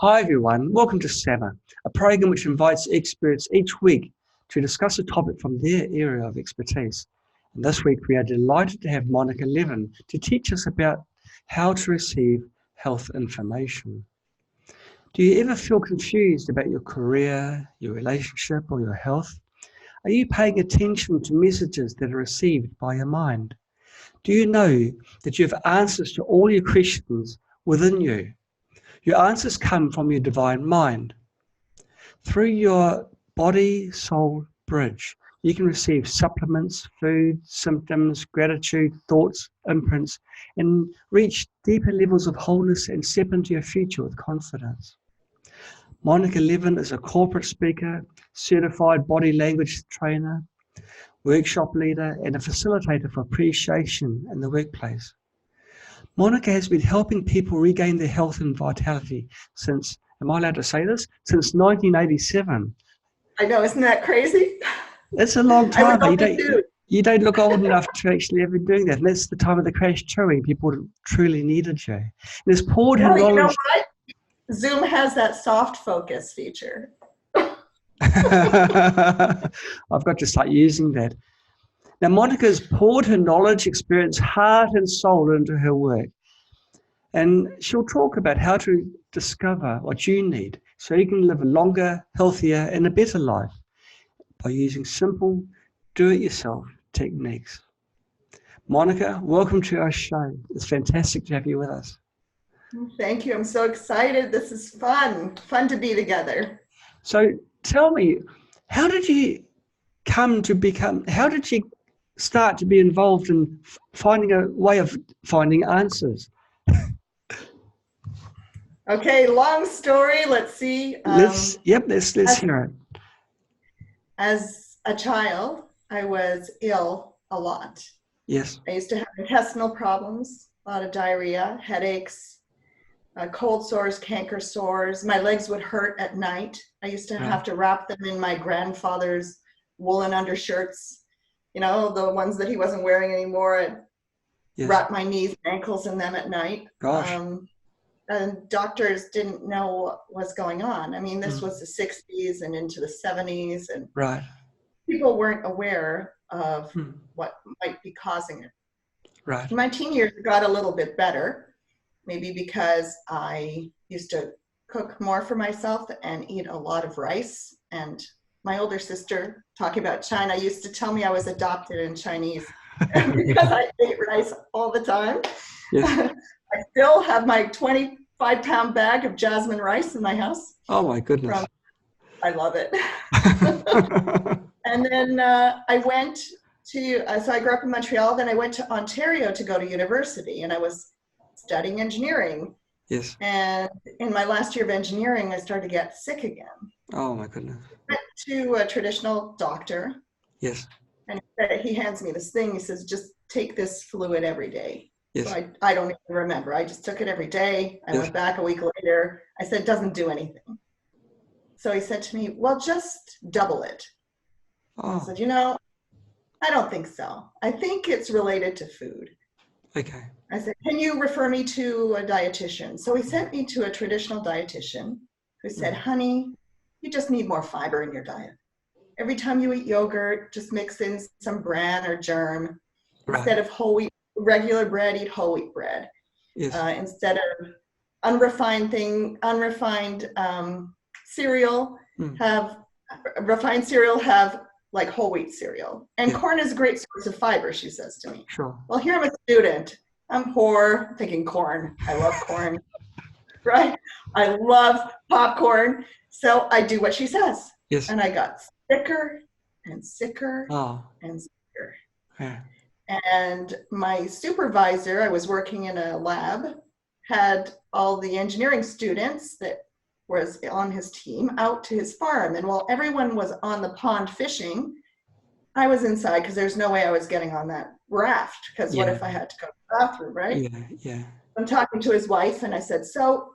Hi everyone, welcome to SAMA, a program which invites experts each week to discuss a topic from their area of expertise. And this week we are delighted to have Monica Levin to teach us about how to receive health information. Do you ever feel confused about your career, your relationship, or your health? Are you paying attention to messages that are received by your mind? Do you know that you have answers to all your questions within you? Your answers come from your divine mind. Through your body-soul bridge, you can receive supplements, food, symptoms, gratitude, thoughts, imprints, and reach deeper levels of wholeness and step into your future with confidence. Monica Levin is a corporate speaker, certified body language trainer, workshop leader, and a facilitator for appreciation in the workplace. Monica has been helping people regain their health and vitality since, am I allowed to say this? Since 1987. I know, isn't that crazy? That's a long I time, would but love to do. you don't look old enough to actually have been doing that. And that's the time of the crash towing. People truly needed you. And there's poured her Well, you know knowledge. what? Zoom has that soft focus feature. I've got to start using that. Now, Monica's poured her knowledge, experience, heart and soul into her work. And she'll talk about how to discover what you need so you can live a longer, healthier, and a better life by using simple, do-it-yourself techniques. Monica, welcome to our show. It's fantastic to have you with us. Thank you. I'm so excited. This is fun. Fun to be together. So tell me, how did you start to be involved in finding a way of finding answers? Okay, long story. Let's see. Let's hear it. As a child, I was ill a lot. Yes. I used to have intestinal problems, a lot of diarrhea, headaches, cold sores, canker sores. My legs would hurt at night. I used to have to wrap them in my grandfather's woolen undershirts, you know, the ones that he wasn't wearing anymore. I'd wrap my knees and ankles in them at night. Gosh. And doctors didn't know what was going on. I mean, this was the 60s and into the 70s, and people weren't aware of what might be causing it. Right. My teen years got a little bit better, maybe because I used to cook more for myself and eat a lot of rice. And my older sister, talking about China, used to tell me I was adopted in Chinese because I ate rice all the time. Yes. I still have my 25-pound bag of jasmine rice in my house. Oh my goodness. I love it. And then I went to, so I grew up in Montreal, then I went to Ontario to go to university, and I was studying engineering. Yes. And in my last year of engineering, I started to get sick again. Oh my goodness. I went to a traditional doctor. Yes. And he hands me this thing. He says, just take this fluid every day. Yes. So I don't even remember. I just took it every day. I went back a week later. I said, it doesn't do anything. So he said to me, well, just double it. I said, you know, I don't think so. I think it's related to food. Okay. I said, can you refer me to a dietitian? So he sent me to a traditional dietitian who said, honey, you just need more fiber in your diet. Every time you eat yogurt, just mix in some bran or germ. Instead of whole wheat, regular bread, eat whole wheat bread. Yes. Instead of unrefined cereal, have refined cereal, have like whole wheat cereal. And corn is a great source of fiber, she says to me. Sure. Well, here I'm a student. I'm poor, thinking corn. I love corn, right? I love popcorn. So I do what she says. Yes. And I got sicker and sicker and sicker. Yeah. And my supervisor, I was working in a lab, had all the engineering students that was on his team out to his farm. And while everyone was on the pond fishing, I was inside because there's no way I was getting on that raft, because what if I had to go to the bathroom, right? Yeah. I'm talking to his wife and I said, so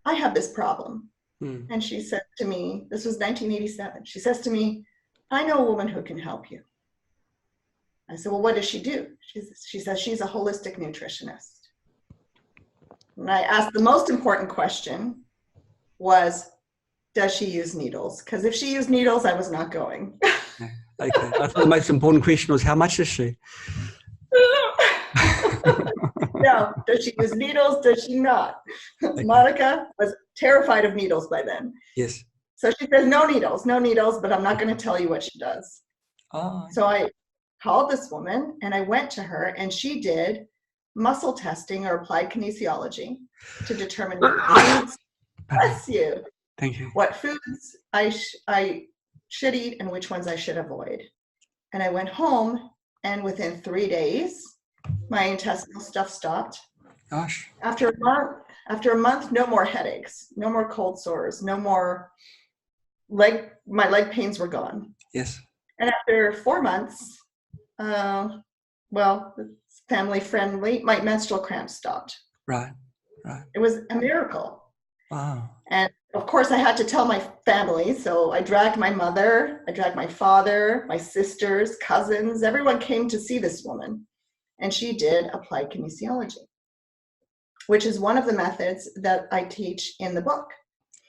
I have this problem. And she said to me, this was 1987, she says to me, I know a woman who can help you. I said, well, what does she do? She says she's a holistic nutritionist. And I asked the most important question was, does she use needles? Because if she used needles, I was not going. Yeah. Okay. I thought the most important question was, how much is she? No, does she use needles? Does she not? Okay. Monica was terrified of needles by then. Yes. So she says, no needles, but I'm not going to tell you what she does. Oh, So I called this woman and I went to her and she did muscle testing or applied kinesiology to determine what foods, bless you, thank you. what foods I should eat and which ones I should avoid. And I went home and within 3 days, my intestinal stuff stopped. Gosh. After a month, no more headaches, no more cold sores, no more my leg pains were gone. Yes. And after 4 months, family friendly, my menstrual cramps stopped. Right. Right. It was a miracle. Wow. And of course I had to tell my family. So I dragged my mother, I dragged my father, my sisters, cousins, everyone came to see this woman. And she did applied kinesiology, which is one of the methods that I teach in the book.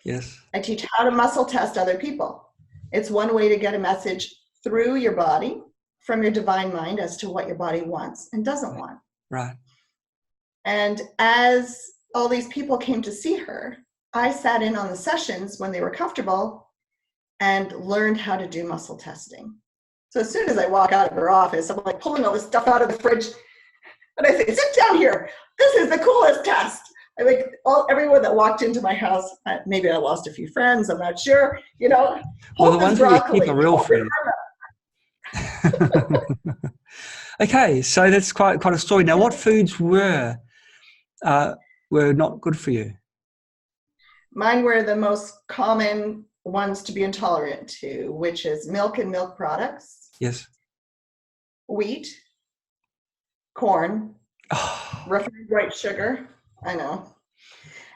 Yes. I teach how to muscle test other people. It's one way to get a message through your body from your divine mind as to what your body wants and doesn't want. Right. And as all these people came to see her, I sat in on the sessions when they were comfortable and learned how to do muscle testing. So as soon as I walk out of her office, I'm like pulling all this stuff out of the fridge. And I say, sit down here. This is the coolest test. I think everyone that walked into my house, maybe I lost a few friends, I'm not sure, Well, the ones that you keep are real friends. Okay, so that's quite a story. Now, what foods were not good for you? Mine were the most common ones to be intolerant to, which is milk and milk products. Yes. Wheat, corn, refined white sugar. I know.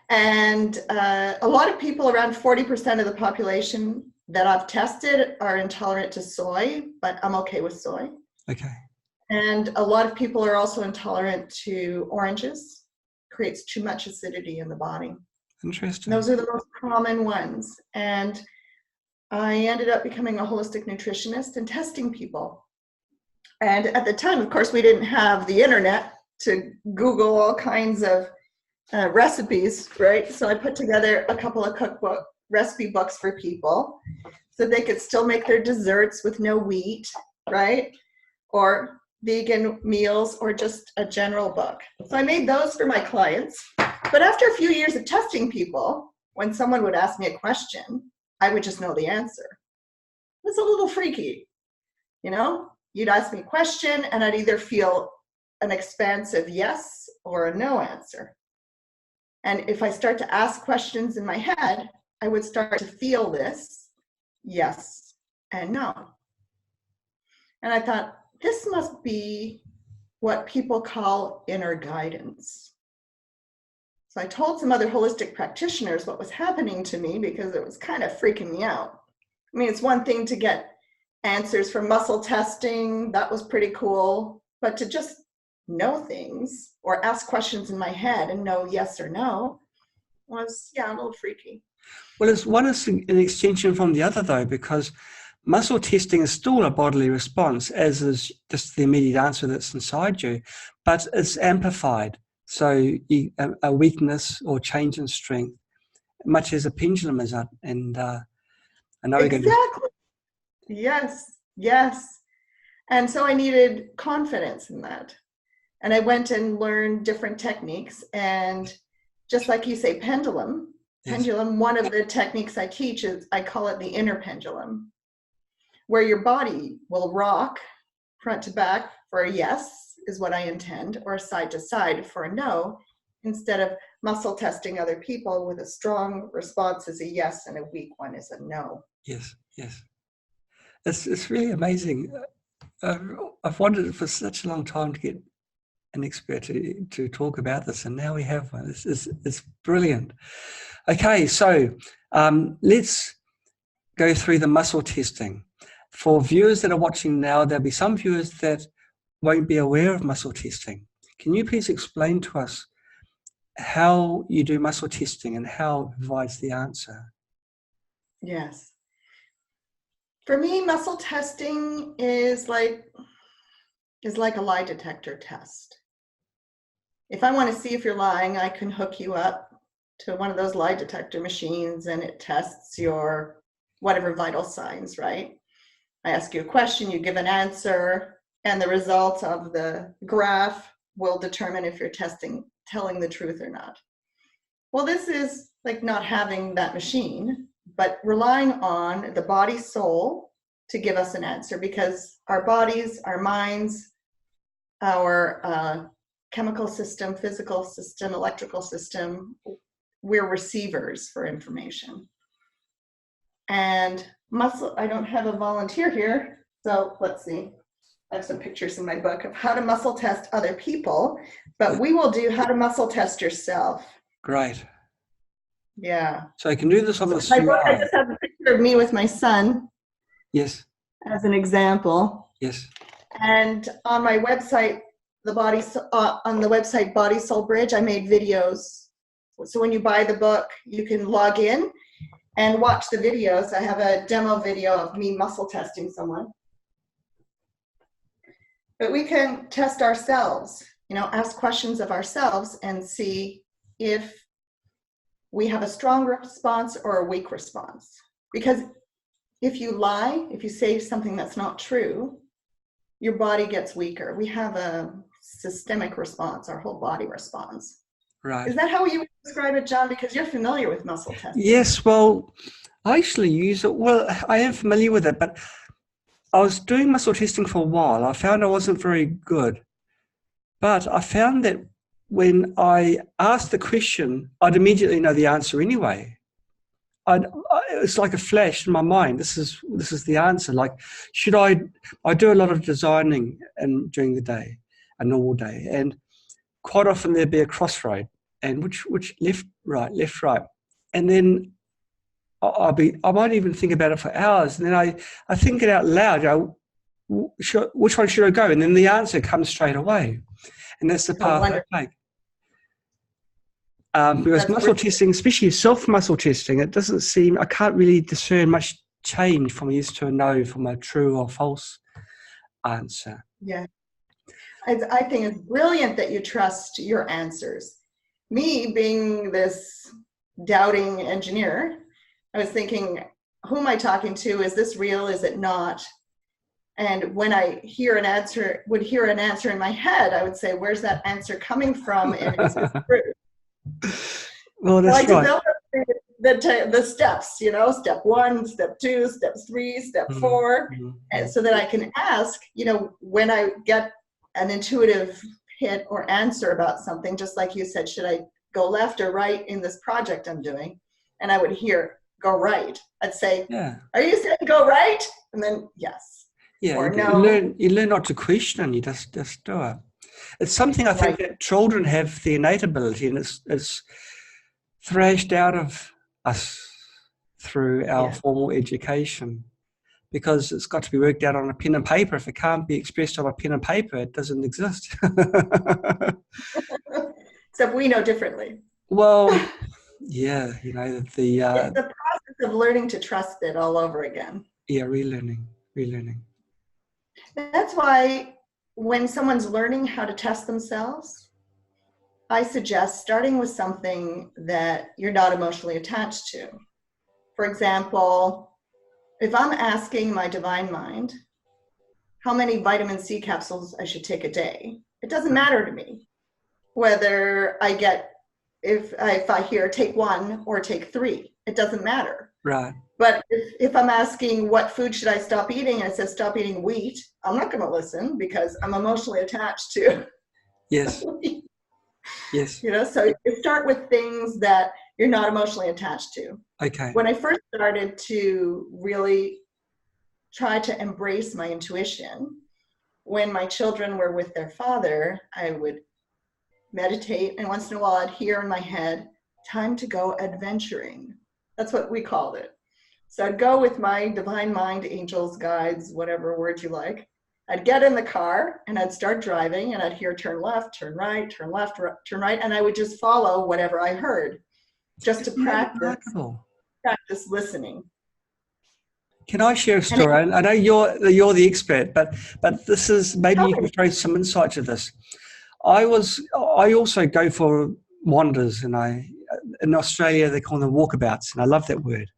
And a lot of people, around 40% of the population that I've tested, are intolerant to soy, but I'm okay with soy. Okay. And a lot of people are also intolerant to oranges. Creates too much acidity in the body. Interesting. Those are the most common ones. And I ended up becoming a holistic nutritionist and testing people. And at the time, of course, we didn't have the internet to Google all kinds of recipes, right? So I put together a couple of cookbook recipe books for people so they could still make their desserts with no wheat, right? Or vegan meals, or just a general book. So I made those for my clients. But after a few years of testing people, when someone would ask me a question, I would just know the answer. It's a little freaky, you know? You'd ask me a question and I'd either feel an expansive yes or a no answer. And if I start to ask questions in my head, I would start to feel this yes and no. And I thought, this must be what people call inner guidance. So I told some other holistic practitioners what was happening to me because it was kind of freaking me out. I mean, it's one thing to get answers from muscle testing. That was pretty cool. But to just know things or ask questions in my head and know yes or no was, a little freaky. Well, one is an extension from the other, though, because muscle testing is still a bodily response, as is just the immediate answer that's inside you, but it's amplified. So a weakness or change in strength, much as a pendulum is. And I know exactly. Yes. And so I needed confidence in that. And I went and learned different techniques. And just like you say, pendulum, one of the techniques I teach is, I call it the inner pendulum, where your body will rock front to back for a yes is what I intend, or side to side for a no, instead of muscle testing other people with a strong response is a yes and a weak one is a no. Yes. It's really amazing. I've wanted for such a long time to get an expert to talk about this, and now we have one. It's brilliant. Okay, so let's go through the muscle testing. For viewers that are watching now, there'll be some viewers that won't be aware of muscle testing. Can you please explain to us how you do muscle testing and how it provides the answer. Yes. For me, muscle testing is like a lie detector test. If I want to see if you're lying, I can hook you up to one of those lie detector machines and it tests your whatever vital signs, right? I ask you a question, you give an answer, and the result of the graph will determine if you're telling the truth or not. Well, this is like not having that machine, but relying on the body soul to give us an answer, because our bodies, our minds, our chemical system, physical system, electrical system, we're receivers for information. And muscle, I don't have a volunteer here, so let's see. I have some pictures in my book of how to muscle test other people, but we will do how to muscle test yourself. Great. Yeah. So I can do this on the My book, I slide. just have a picture of me with my son Yes. as an example. Yes. And on my website, on the website Body Soul Bridge, I made videos. So when you buy the book, you can log in and watch the videos. I have a demo video of me muscle testing someone. But we can test ourselves, ask questions of ourselves and see if we have a strong response or a weak response. Because if you lie, if you say something that's not true, your body gets weaker. We have a systemic response, our whole body responds. Right. Is that how you would describe it, John? Because you're familiar with muscle testing. Yes, well, I actually use it. Well, I am familiar with it, but I was doing muscle testing for a while. I found I wasn't very good. But I found that when I asked the question, I'd immediately know the answer anyway. It's like a flash in my mind. This is the answer. Like, I do a lot of designing during the day, a normal day, and quite often there'd be a crossroad, and which left, right, and then I might even think about it for hours, and then I think it out loud. Which one should I go? And then the answer comes straight away, and that's the path I take. Because muscle testing, especially self-muscle testing, it doesn't seem, I can't really discern much change from yes to a no, from a true or false answer. Yeah. I think it's brilliant that you trust your answers. Me being this doubting engineer, I was thinking, who am I talking to? Is this real? Is it not? And when I would hear an answer in my head, I would say, where's that answer coming from? And is this true? Well, that's so I right. developed the steps, step 1, step 2, step 3, step 4, and so that I can ask, when I get an intuitive hit or answer about something, just like you said, should I go left or right in this project I'm doing? And I would hear, go right. I'd say, yeah. Are you saying go right? And then, yes. Yeah, or no. You learn not to question, you just do it. It's something I think that children have the innate ability, and it's thrashed out of us through our formal education, because it's got to be worked out on a pen and paper. If it can't be expressed on a pen and paper, it doesn't exist. Except we know differently. Well, yeah, it's the process of learning to trust it all over again. Yeah, relearning. That's why when someone's learning how to test themselves, I suggest starting with something that you're not emotionally attached to. For example, if I'm asking my divine mind how many vitamin C capsules I should take a day, it doesn't matter to me whether I get, if I hear take 1 or take 3, it doesn't matter. Right. But if I'm asking what food should I stop eating, and it says stop eating wheat, I'm not going to listen because I'm emotionally attached to yes. wheat. Yes. So you start with things that you're not emotionally attached to. Okay. When I first started to really try to embrace my intuition, when my children were with their father, I would meditate, and once in a while I'd hear in my head, time to go adventuring. That's what we called it. So I'd go with my divine mind, angels, guides, whatever word you like. I'd get in the car and I'd start driving and I'd hear turn left, turn right, turn left, turn right. And I would just follow whatever I heard just to Isn't that practice listening. Can I share a story? I know you're the expert, but this is, maybe you can throw some insight to this. I also go for wanders, and in Australia they call them walkabouts, and I love that word.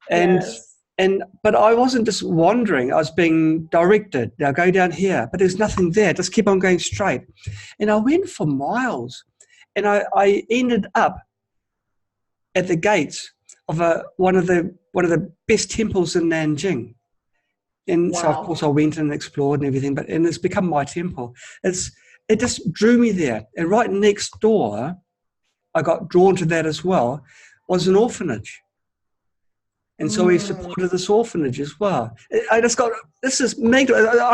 But I wasn't just wandering, I was being directed. Now go down here, but there's nothing there. Just keep on going straight. And I went for miles, and I ended up at the gates of one of the best temples in Nanjing. And so of course I went and explored and everything, and it's become my temple. It just drew me there. And right next door, I got drawn to that as well, was an orphanage. And so we supported this orphanage as well. I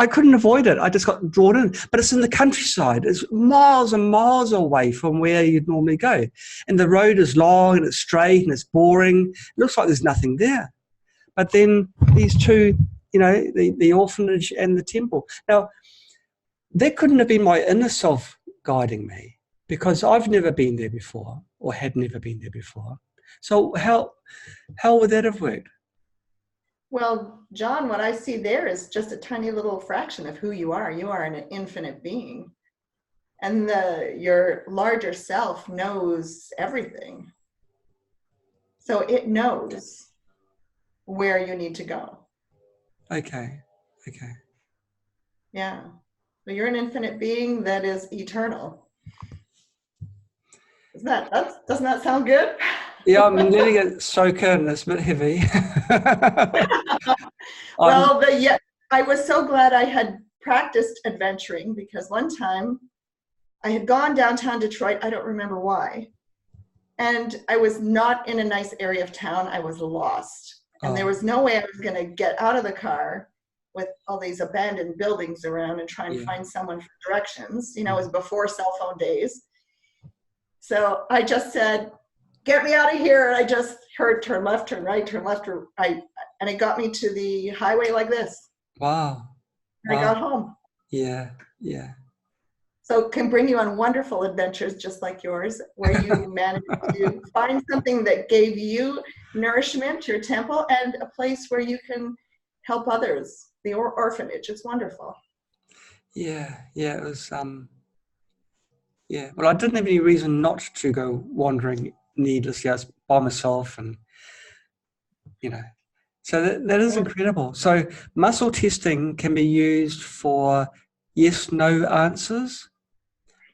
couldn't avoid it. I just got drawn in. But it's in the countryside. It's miles and miles away from where you'd normally go. And the road is long and it's straight and it's boring. It looks like there's nothing there. But then these two, the orphanage and the temple. Now, that couldn't have been my inner self guiding me, because I've never been there before, or had never been there before. So how would that have worked? Well, John, what I see there is just a tiny little fraction of who you are. You are an infinite being. And your larger self knows everything. So it knows where you need to go. Okay. Yeah. So you're an infinite being that is eternal. Doesn't that sound good? Yeah, I'm letting it soak in. It's a bit heavy. Well, I was so glad I had practiced adventuring, because one time I had gone downtown Detroit. I don't remember why. And I was not in a nice area of town. I was lost. And there was no way I was going to get out of the car with all these abandoned buildings around and try and find someone for directions. It was before cell phone days. So I just said, get me out of here. And I just heard turn left, turn right, turn left, turn right. And it got me to the highway like this. Wow. And I got home. Yeah. So it can bring you on wonderful adventures just like yours, where you managed to find something that gave you nourishment, your temple, and a place where you can help others, the orphanage. It's wonderful. Yeah, it was, well, I didn't have any reason not to go wandering needlessly. I was by myself, and, so that is incredible. So muscle testing can be used for yes, no answers?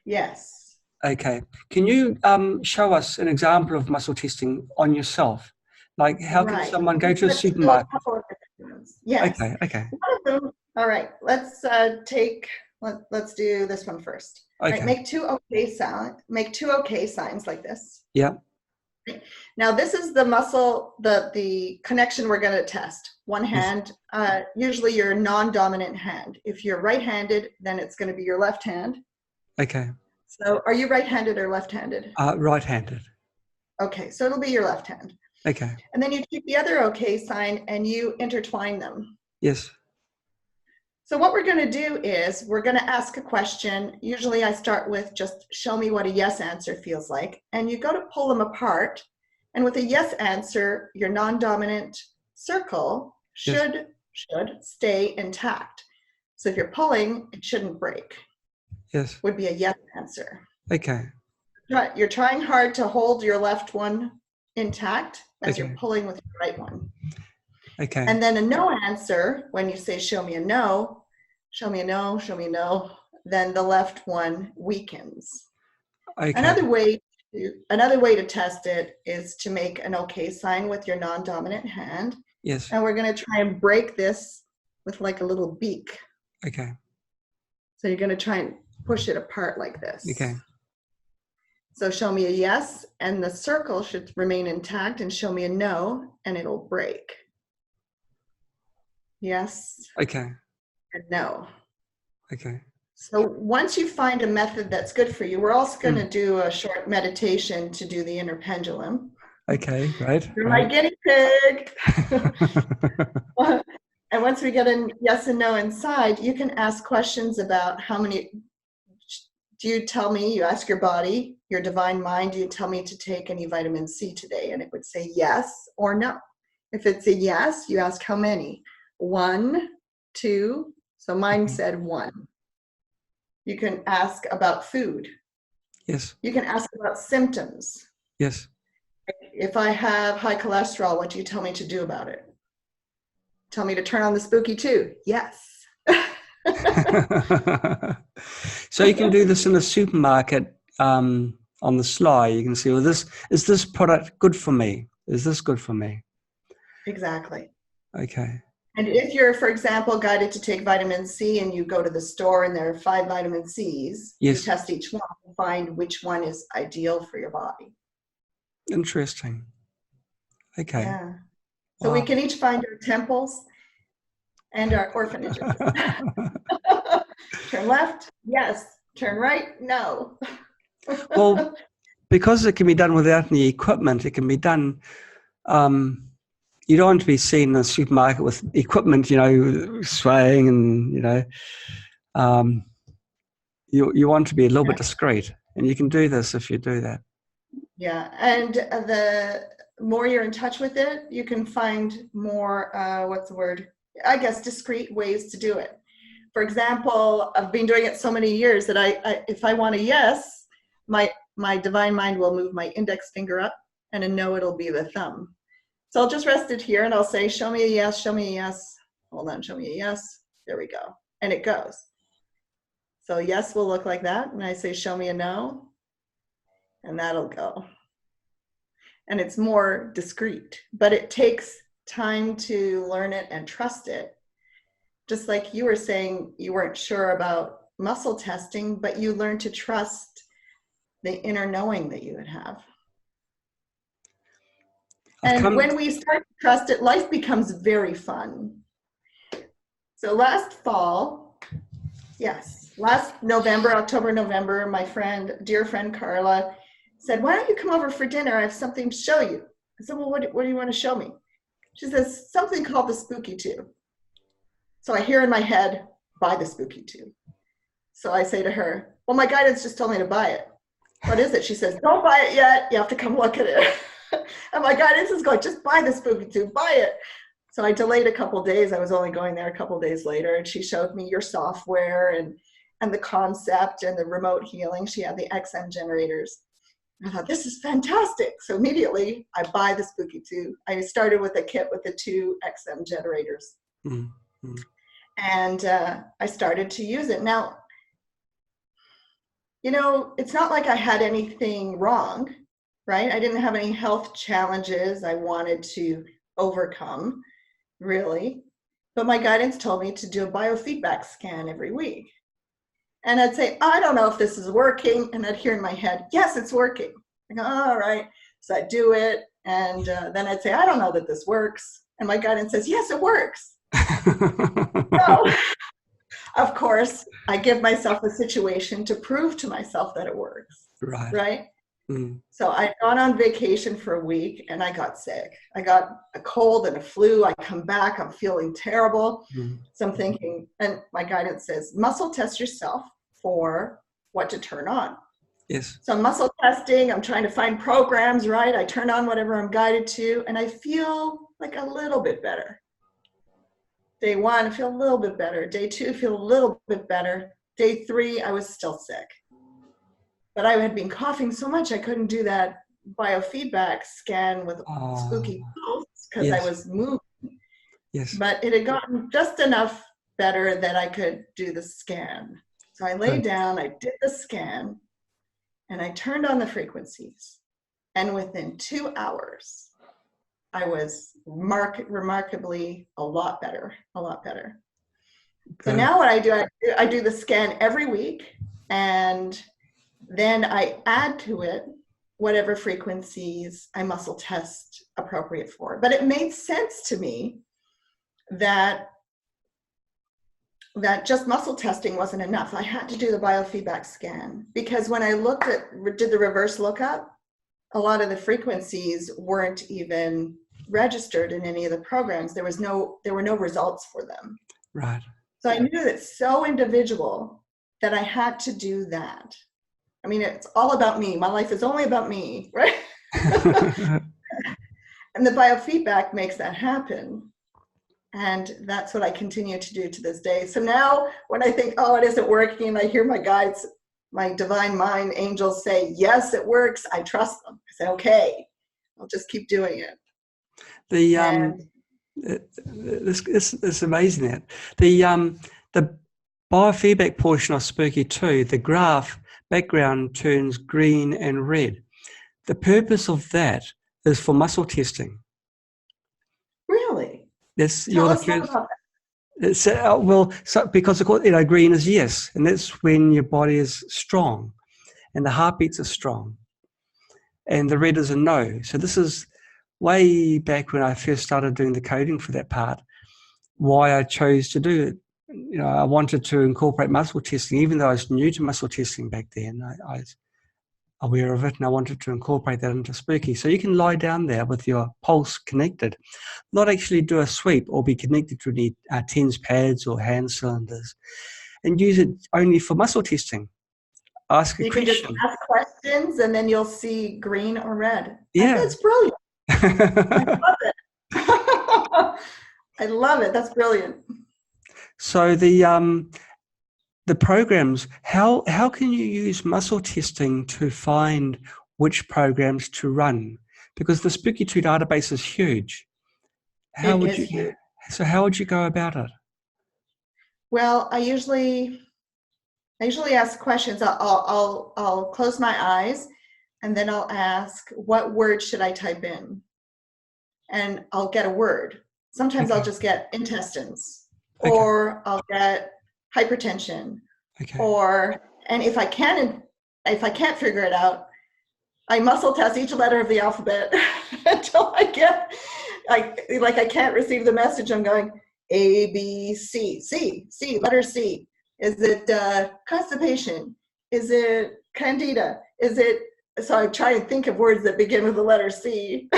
Yes. Okay. Can you show us an example of muscle testing on yourself? Like, how can someone go to a supermarket? Yes. Okay. One of them. All right. Let's do this one first. Okay. Right, make two okay signs like this. Yeah. Now this is the muscle, the connection we're going to test. One hand, usually your non-dominant hand. If you're right-handed, then it's going to be your left hand. Okay. So are you right-handed or left-handed? Right-handed. Okay, so it'll be your left hand. Okay. And then you take the other okay sign and you intertwine them. Yes. So what we're going to do is we're going to ask a question. Usually I start with just show me what a yes answer feels like. And you go to pull them apart. And with a yes answer, your non-dominant circle should stay intact. So if you're pulling, it shouldn't break. Yes. Would be a yes answer. Okay. You're trying hard to hold your left one intact as you're pulling with your right one. Okay. And then a no answer, when you say show me a no, show me a no, show me a no, then the left one weakens. Okay. Another way to test it is to make an okay sign with your non-dominant hand. Yes. And we're going to try and break this with like a little beak. Okay. So you're going to try and push it apart like this. Okay. So show me a yes, and the circle should remain intact, and show me a no, and it'll break. Yes. Okay. And no. Okay. So once you find a method that's good for you, we're also going to do a short meditation to do the inner pendulum. Okay, right. You're my guinea pig. And once once we get a yes and no inside, you can ask questions about how many, do you tell me, you ask your body, your divine mind, do you tell me to take any vitamin C today? And it would say yes or no. If it's a yes, you ask how many. 1, 2, so mine said 1. You can ask about food. Yes. You can ask about symptoms. Yes. If I have high cholesterol, what do you tell me to do about it? Tell me to turn on the spooky too. Yes. So you can do this in a supermarket on the sly. You can see, well, is this product good for me? Is this good for me? Exactly. Okay. And if you're, for example, guided to take vitamin C and you go to the store and there are 5 vitamin C's, Yes. you test each one and find which one is ideal for your body. Interesting. Okay. Yeah. So Wow. we can each find our temples and our orphanages. Turn left, yes. Turn right, no. Well, because it can be done without any equipment, it can be done. You don't want to be seen in a supermarket with equipment, swaying and, you want to be a little bit discreet, and you can do this if you do that. Yeah, and the more you're in touch with it, you can find more, what's the word? I guess discreet ways to do it. For example, I've been doing it so many years that I if I want a yes, my divine mind will move my index finger up, and a no, it'll be the thumb. So I'll just rest it here and I'll say, show me a yes, show me a yes. Hold on, show me a yes. There we go. And it goes. So yes will look like that. And I say, show me a no. And that'll go. And it's more discreet, but it takes time to learn it and trust it. Just like you were saying, you weren't sure about muscle testing, but you learned to trust the inner knowing that you would have. And when we start to trust it, life becomes very fun. So last November, October, November, my dear friend Carla said, why don't you come over for dinner? I have something to show you. I said, well, what do you want to show me? She says, something called the spooky tube. So I hear in my head, buy the spooky tube. So I say to her, well, my guidance just told me to buy it. What is it? She says, don't buy it yet. You have to come look at it. And my guidance is going, just buy the spooky tube, buy it. So I delayed a couple of days. I was only going there a couple of days later, and she showed me your software and the concept and the remote healing. She had the XM generators. I thought, this is fantastic. So immediately I buy the spooky tube. I started with a kit with the 2 XM generators. Mm-hmm. And I started to use it. Now, it's not like I had anything wrong, right? I didn't have any health challenges I wanted to overcome, really. But my guidance told me to do a biofeedback scan every week. And I'd say, I don't know if this is working. And I'd hear in my head, yes, it's working. I go, all right. So I'd do it. And then I'd say, I don't know that this works. And my guidance says, yes, it works. So, of course, I give myself a situation to prove to myself that it works. Right? Mm. So I'd gone on vacation for a week and I got sick. I got a cold and a flu. I come back, I'm feeling terrible. Mm. So I'm thinking, and my guidance says, muscle test yourself for what to turn on. Yes. So muscle testing, I'm trying to find programs, right? I turn on whatever I'm guided to, and I feel like a little bit better. Day 1, I feel a little bit better. Day 2, I feel a little bit better. Day 3, I was still sick. But I had been coughing so much, I couldn't do that biofeedback scan with spooky pulse because I was moving. Yes. But it had gotten just enough better that I could do the scan. So I lay down, I did the scan, and I turned on the frequencies. And within 2 hours, I was remarkably a lot better. Okay. So now what I do the scan every week, and then I add to it whatever frequencies I muscle test appropriate for. But it made sense to me that just muscle testing wasn't enough. I had to do the biofeedback scan, because when I did the reverse lookup, a lot of the frequencies weren't even registered in any of the programs, there were no results for them. Right. So I knew that it's so individual that I had to do that. I mean, it's all about me. My life is only about me, right? And the biofeedback makes that happen. And that's what I continue to do to this day. So now when I think, oh, it isn't working, I hear my guides, my divine mind angels say, yes, it works. I trust them. I say, okay, I'll just keep doing it. It's amazing that the biofeedback portion of Spooky 2, the graph background turns green and red. The purpose of that is for muscle testing. Really? That's Tell us more about that. It's, because green is yes, and that's when your body is strong, and the heartbeats are strong, and the red is a no. So this is way back when I first started doing the coding for that part. Why I chose to do it. I wanted to incorporate muscle testing, even though I was new to muscle testing back then. I was aware of it, and I wanted to incorporate that into Spooky. So you can lie down there with your pulse connected, not actually do a sweep or be connected to any TENS pads or hand cylinders, and use it only for muscle testing. Ask a You question. can just ask questions, and then you'll see green or red. Yeah. That's brilliant. I love it. I love it. That's brilliant. So the programs, how can you use muscle testing to find which programs to run? Because the Spooky 2 database is huge. How would you go about it? Well, I usually ask questions. I'll close my eyes, and then I'll ask, what word should I type in? And I'll get a word. Sometimes I'll just get intestines, or I'll get hypertension, and if I can't figure it out, I muscle test each letter of the alphabet until I get, I can't receive the message. I'm going A, B, C, letter C. Is it constipation? Is it candida? So I try and think of words that begin with the letter C.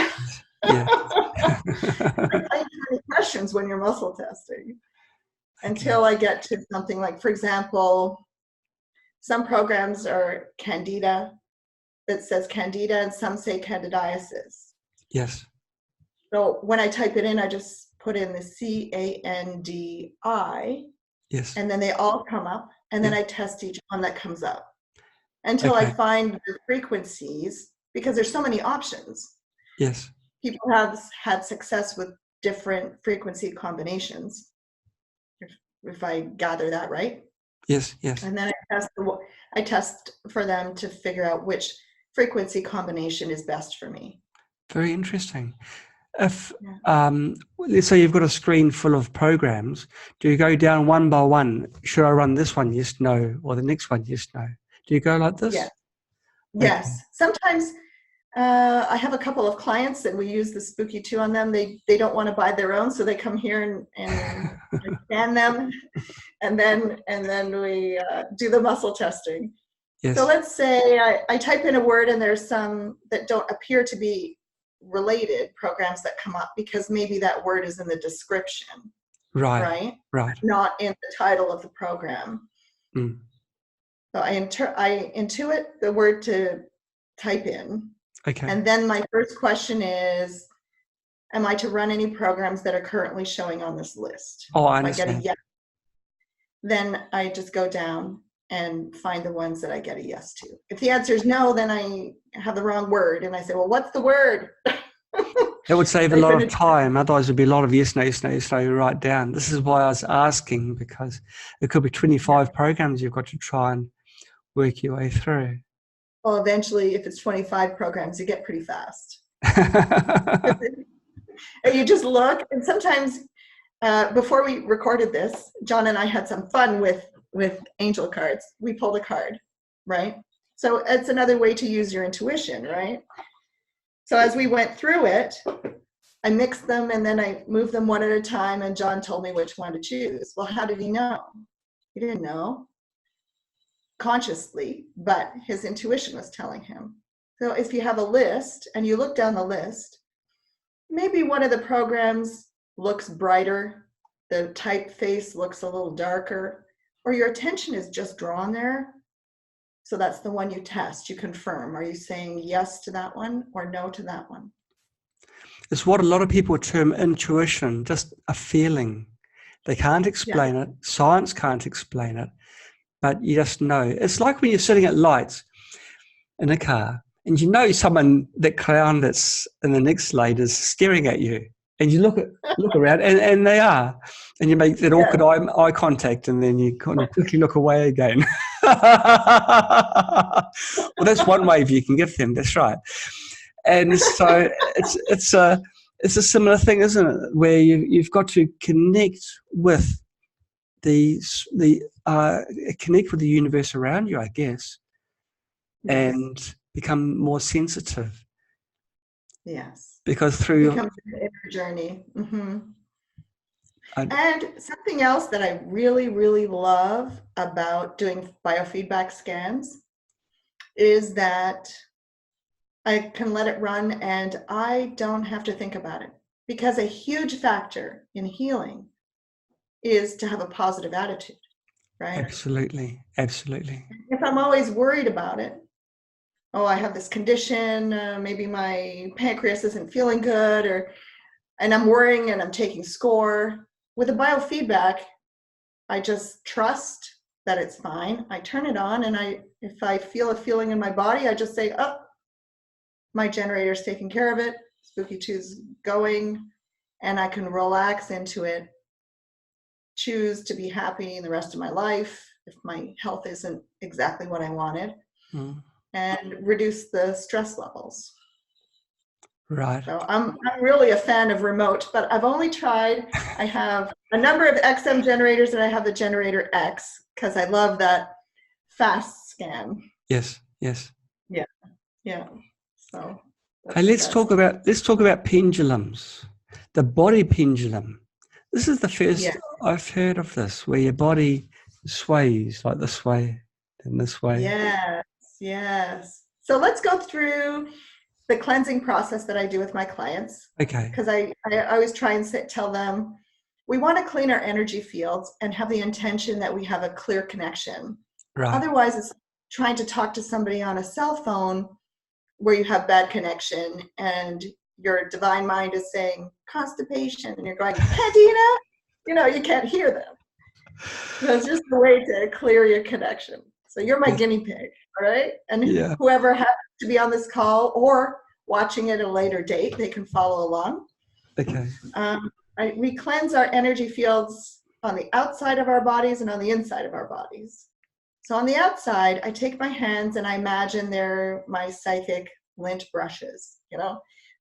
Yeah. I have questions when you're muscle testing until I get to something like, for example, some programs are candida. It says candida, and some say candidiasis. Yes. So when I type it in, I just put in the CANDI. Yes. And then they all come up, and then I test each one that comes up until I find the frequencies, because there's so many options. Yes. People have had success with different frequency combinations, if I gather that right. Yes, yes. And then I test for them to figure out which frequency combination is best for me. Very interesting. If let's say you've got a screen full of programs, do you go down one by one? Should I run this one? Yes, no. Or the next one? Yes, no. Do you go like this? Yes. Yes. Sometimes I have a couple of clients that we use the Spooky 2 on them. They don't want to buy their own, so they come here and scan them, and then we do the muscle testing. Yes. So let's say I type in a word, and there's some that don't appear to be related programs that come up because maybe that word is in the description. Right. Not in the title of the program. Mm. So I intuit the word to type in. Okay. And then my first question is, am I to run any programs that are currently showing on this list? Oh, I understand. If I get a yes, then I just go down and find the ones that I get a yes to. If the answer is no, then I have the wrong word, and I say, well, what's the word? That would save a lot of time. Otherwise, there'd be a lot of yes, no, you write down. This is why I was asking, because it could be 25 programs you've got to try and work your way through. Well, eventually, if it's 25 programs, you get pretty fast. And you just look, and sometimes before we recorded this, John and I had some fun with angel cards. We pulled a card, right? So it's another way to use your intuition, right? So as we went through it, I mixed them, and then I moved them one at a time, and John told me which one to choose. Well, how did he know? He didn't know consciously, but his intuition was telling him. So if you have a list and you look down the list, maybe one of the programs looks brighter, the typeface looks a little darker, or your attention is just drawn there. So that's the one you test, you confirm. Are you saying yes to that one or no to that one? It's what a lot of people term intuition, just a feeling. They can't explain it. Science can't explain it, but you just know. It's like when you're sitting at lights in a car and you know someone, that clown that's in the next lane is staring at you, and you look around and they are, and you make that awkward eye contact, and then you kind of quickly look away again. Well, that's one wave you can give them. That's right. And so it's a similar thing, isn't it? Where you've got to connect with connect with the universe around you, I guess, and become more sensitive. Yes. Because through becomes an inner journey. Mm-hmm. And something else that I really, really love about doing biofeedback scans is that I can let it run and I don't have to think about it, because a huge factor in healing is to have a positive attitude, right? Absolutely. If I'm always worried about it, oh, I have this condition, maybe my pancreas isn't feeling good, and I'm worrying and I'm taking score. With a biofeedback, I just trust that it's fine. I turn it on, and if I feel a feeling in my body, I just say, oh, my generator's taking care of it. Spooky 2's going, and I can relax into it, choose to be happy in the rest of my life if my health isn't exactly what I wanted, and reduce the stress levels. Right. So I'm really a fan of remote, but I've only tried, I have a number of XM generators, and I have the generator X because I love that fast scan. Yes. Yeah. So Hey, let's talk about pendulums. The body pendulum. This is the first I've heard of this, where your body sways like this way and this way. Yes. So let's go through the cleansing process that I do with my clients. Okay. Because I always try and tell them, we want to clean our energy fields and have the intention that we have a clear connection. Right. Otherwise, it's trying to talk to somebody on a cell phone where you have bad connection and your divine mind is saying constipation, and you're going, Cantina? You can't hear them. That's just the way to clear your connection. So you're my guinea pig, all right? And whoever happens to be on this call or watching it at a later date, they can follow along. Okay. We cleanse our energy fields on the outside of our bodies and on the inside of our bodies. So on the outside, I take my hands and I imagine they're my psychic lint brushes,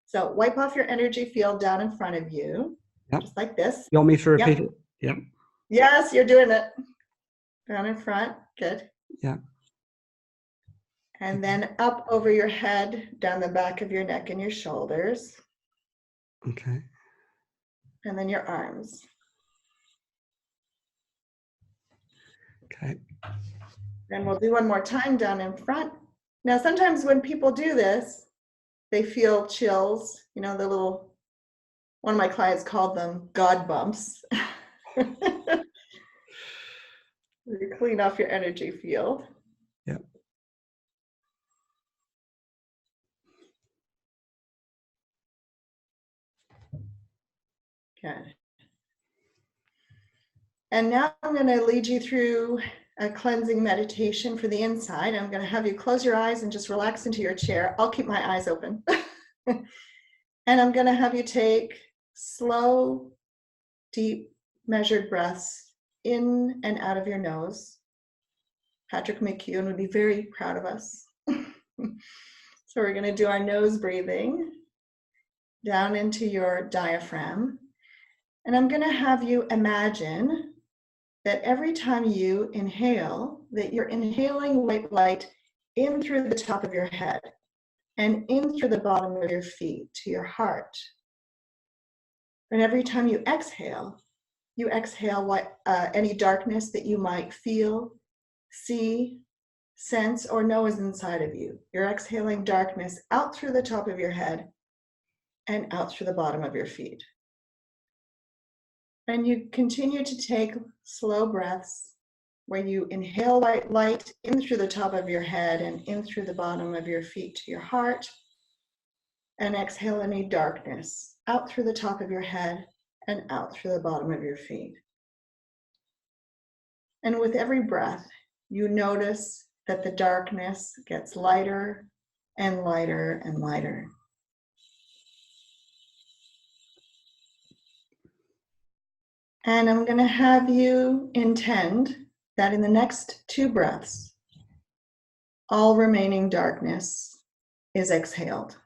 So wipe off your energy field down in front of you, just like this. You want me to repeat it? Yep. Yes, you're doing it. Down in front, good. Yeah. And then up over your head, down the back of your neck and your shoulders. Okay. And then your arms. Okay. And we'll do one more time down in front. Now, sometimes when people do this, they feel chills, the little, one of my clients called them God bumps. You clean off your energy field. Yep. Okay. And now I'm going to lead you through a cleansing meditation for the inside. I'm going to have you close your eyes and just relax into your chair. I'll keep my eyes open. And I'm going to have you take slow, deep, measured breaths in and out of your nose. Patrick McKeown would be very proud of us. So we're going to do our nose breathing down into your diaphragm. And I'm going to have you imagine that every time you inhale, that you're inhaling white light in through the top of your head and in through the bottom of your feet to your heart. And every time you exhale any darkness that you might feel, see, sense, or know is inside of you. You're exhaling darkness out through the top of your head and out through the bottom of your feet. And you continue to take slow breaths where you inhale white light in through the top of your head and in through the bottom of your feet to your heart, and exhale any darkness out through the top of your head and out through the bottom of your feet. And with every breath, you notice that the darkness gets lighter and lighter and lighter. And I'm going to have you intend that in the next 2 breaths, all remaining darkness is exhaled.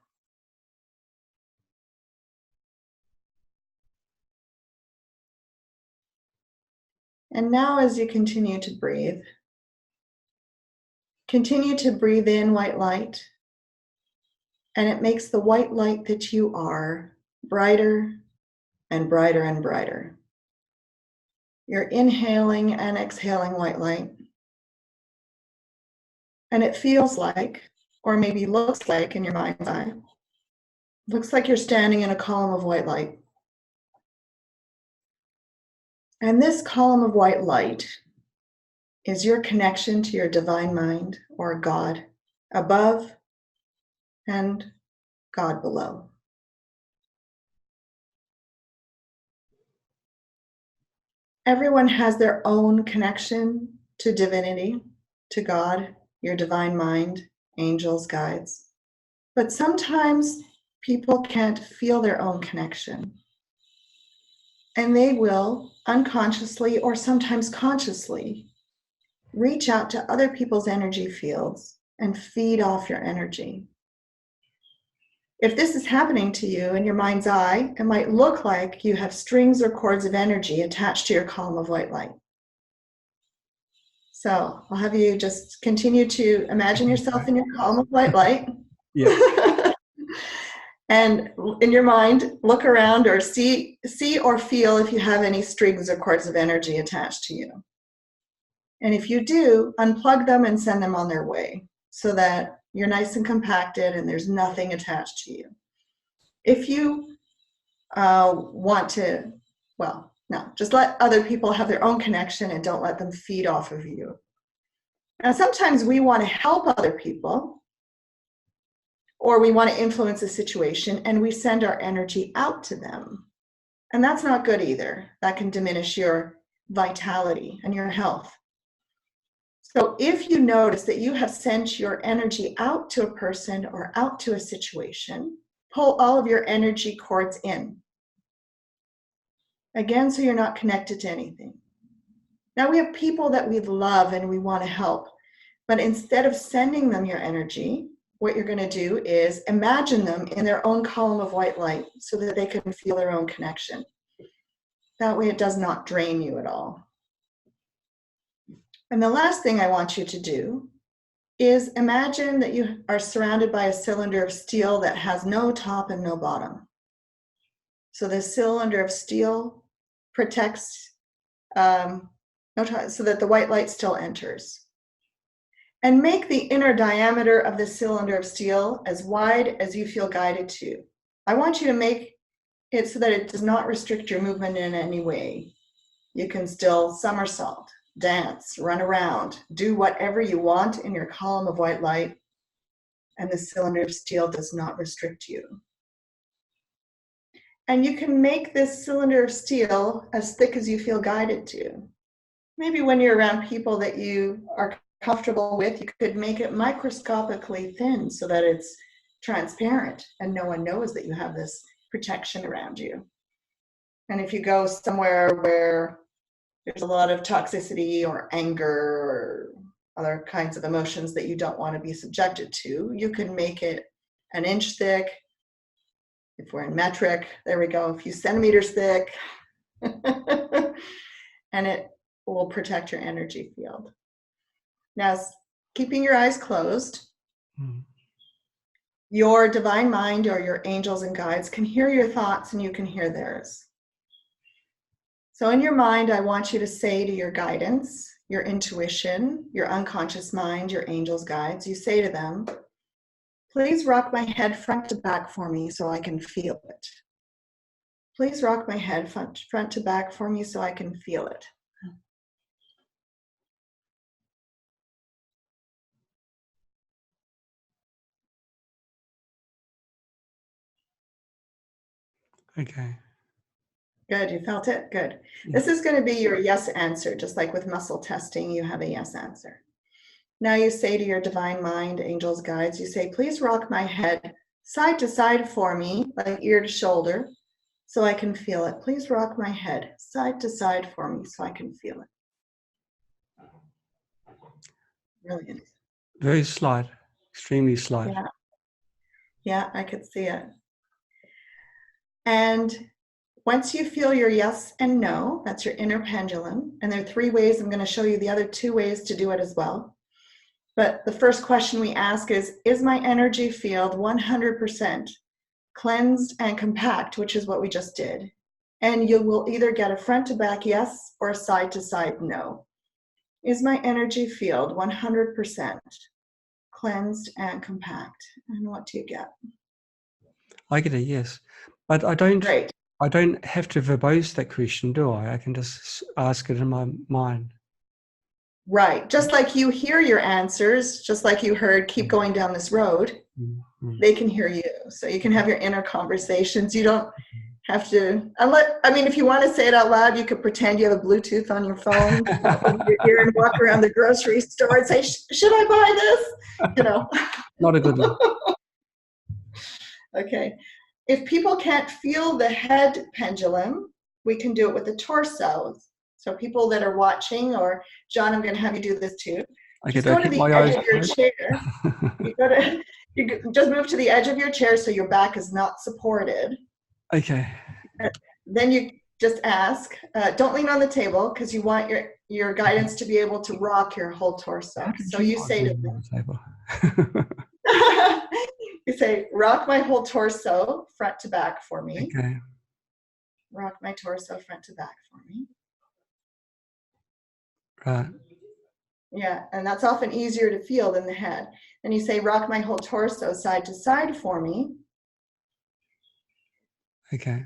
And now as you continue to breathe in white light, and it makes the white light that you are brighter and brighter and brighter. You're inhaling and exhaling white light. And it feels like, or maybe looks like in your mind's eye, looks like you're standing in a column of white light. And this column of white light is your connection to your divine mind or God above and God below. Everyone has their own connection to divinity, to God, your divine mind, angels, guides. But sometimes people can't feel their own connection. And they will unconsciously or sometimes consciously reach out to other people's energy fields and feed off your energy. If this is happening to you in your mind's eye, it might look like you have strings or cords of energy attached to your column of white light. So I'll have you just continue to imagine yourself in your column of white light. Yeah. And in your mind, look around or see or feel if you have any strings or cords of energy attached to you. And if you do, unplug them and send them on their way so that you're nice and compacted and there's nothing attached to you. If you want to, well, no, just let other people have their own connection and don't let them feed off of you. Now, sometimes we want to help other people or we want to influence a situation and we send our energy out to them. And that's not good either. That can diminish your vitality and your health. So if you notice that you have sent your energy out to a person or out to a situation, pull all of your energy cords in. Again, so you're not connected to anything. Now we have people that we love and we want to help, but instead of sending them your energy, what you're going to do is imagine them in their own column of white light so that they can feel their own connection. That way it does not drain you at all. And the last thing I want you to do is imagine that you are surrounded by a cylinder of steel that has no top and no bottom. So the cylinder of steel protects so that the white light still enters. And make the inner diameter of the cylinder of steel as wide as you feel guided to. I want you to make it so that it does not restrict your movement in any way. You can still somersault, dance, run around, do whatever you want in your column of white light, and the cylinder of steel does not restrict you. And you can make this cylinder of steel as thick as you feel guided to. Maybe when you're around people that you are comfortable with, you could make it microscopically thin so that it's transparent and no one knows that you have this protection around you. And if you go somewhere where there's a lot of toxicity or anger or other kinds of emotions that you don't want to be subjected to, you can make it an inch thick. If we're in metric, there we go, a few centimeters thick. And it will protect your energy field. Now, keeping your eyes closed, your divine mind or your angels and guides can hear your thoughts and you can hear theirs. So in your mind, I want you to say to your guidance, your intuition, your unconscious mind, your angels, guides, you say to them, Please rock my head front to back for me so I can feel it. Please rock my head front to back for me so I can feel it. Okay. Good, you felt it? Good. Yeah. This is going to be your yes answer, just like with muscle testing, you have a yes answer. Now you say to your divine mind, angels, guides, you say, please rock my head side to side for me, like ear to shoulder, so I can feel it. Please rock my head side to side for me so I can feel it. Brilliant. Very slight, extremely slight. Yeah. Yeah, I could see it. And once you feel your yes and no, that's your inner pendulum. And there are 3 ways. I'm going to show you the other 2 ways to do it as well. But the first question we ask is my energy field 100% cleansed and compact, which is what we just did? And you will either get a front to back yes or a side to side no. Is my energy field 100% cleansed and compact? And what do you get? I get a yes, but I don't. Great. I don't have to verbose that question, do I? I can just ask it in my mind. Right. Just like you hear your answers, just like you heard, keep going down this road, they can hear you. So you can have your inner conversations. You don't have to, if you want to say it out loud, you could pretend you have a Bluetooth on your phone in your ear and walk around the grocery store and say, should I buy this? Not a good one. Okay. If people can't feel the head pendulum, we can do it with the torso. So people that are watching, or John, I'm going to have you do this too. Okay, just go to the edge of your chair. You just move to the edge of your chair so your back is not supported. Okay. Then you just ask. Don't lean on the table because you want your guidance to be able to rock your whole torso. So you say to them, you say, rock my whole torso front to back for me. Okay. Rock my torso front to back for me. Right. Yeah, and that's often easier to feel than the head. And you say, rock my whole torso side to side for me. Okay.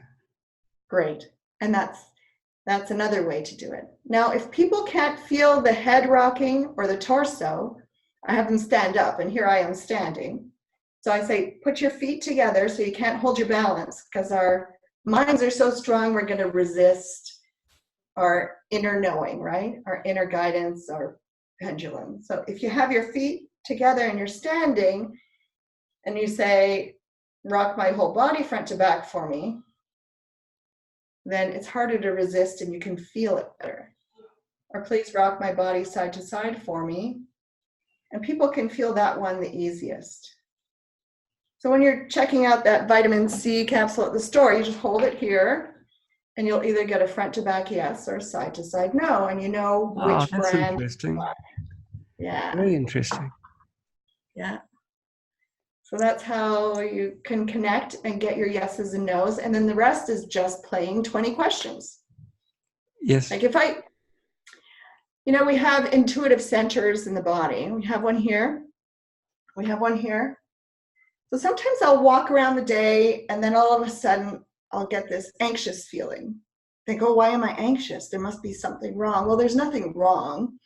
Great. And that's another way to do it. Now, if people can't feel the head rocking or the torso, I have them stand up, and here I am standing. So I say, put your feet together so you can't hold your balance, because our minds are so strong, we're going to resist our inner knowing, right? Our inner guidance, our pendulum. So if you have your feet together and you're standing and you say, rock my whole body front to back for me, then it's harder to resist and you can feel it better. Or please rock my body side to side for me. And people can feel that one the easiest. So when you're checking out that vitamin C capsule at the store, you just hold it here and you'll either get a front to back yes or side to side no, and you know which that's brand. Interesting. Yeah. Very interesting. Yeah. So that's how you can connect and get your yeses and nos, and then the rest is just playing 20 questions. Yes. Like if we have intuitive centers in the body. We have one here. We have one here. So sometimes I'll walk around the day and then all of a sudden I'll get this anxious feeling. Think, oh, why am I anxious? There must be something wrong. Well, there's nothing wrong.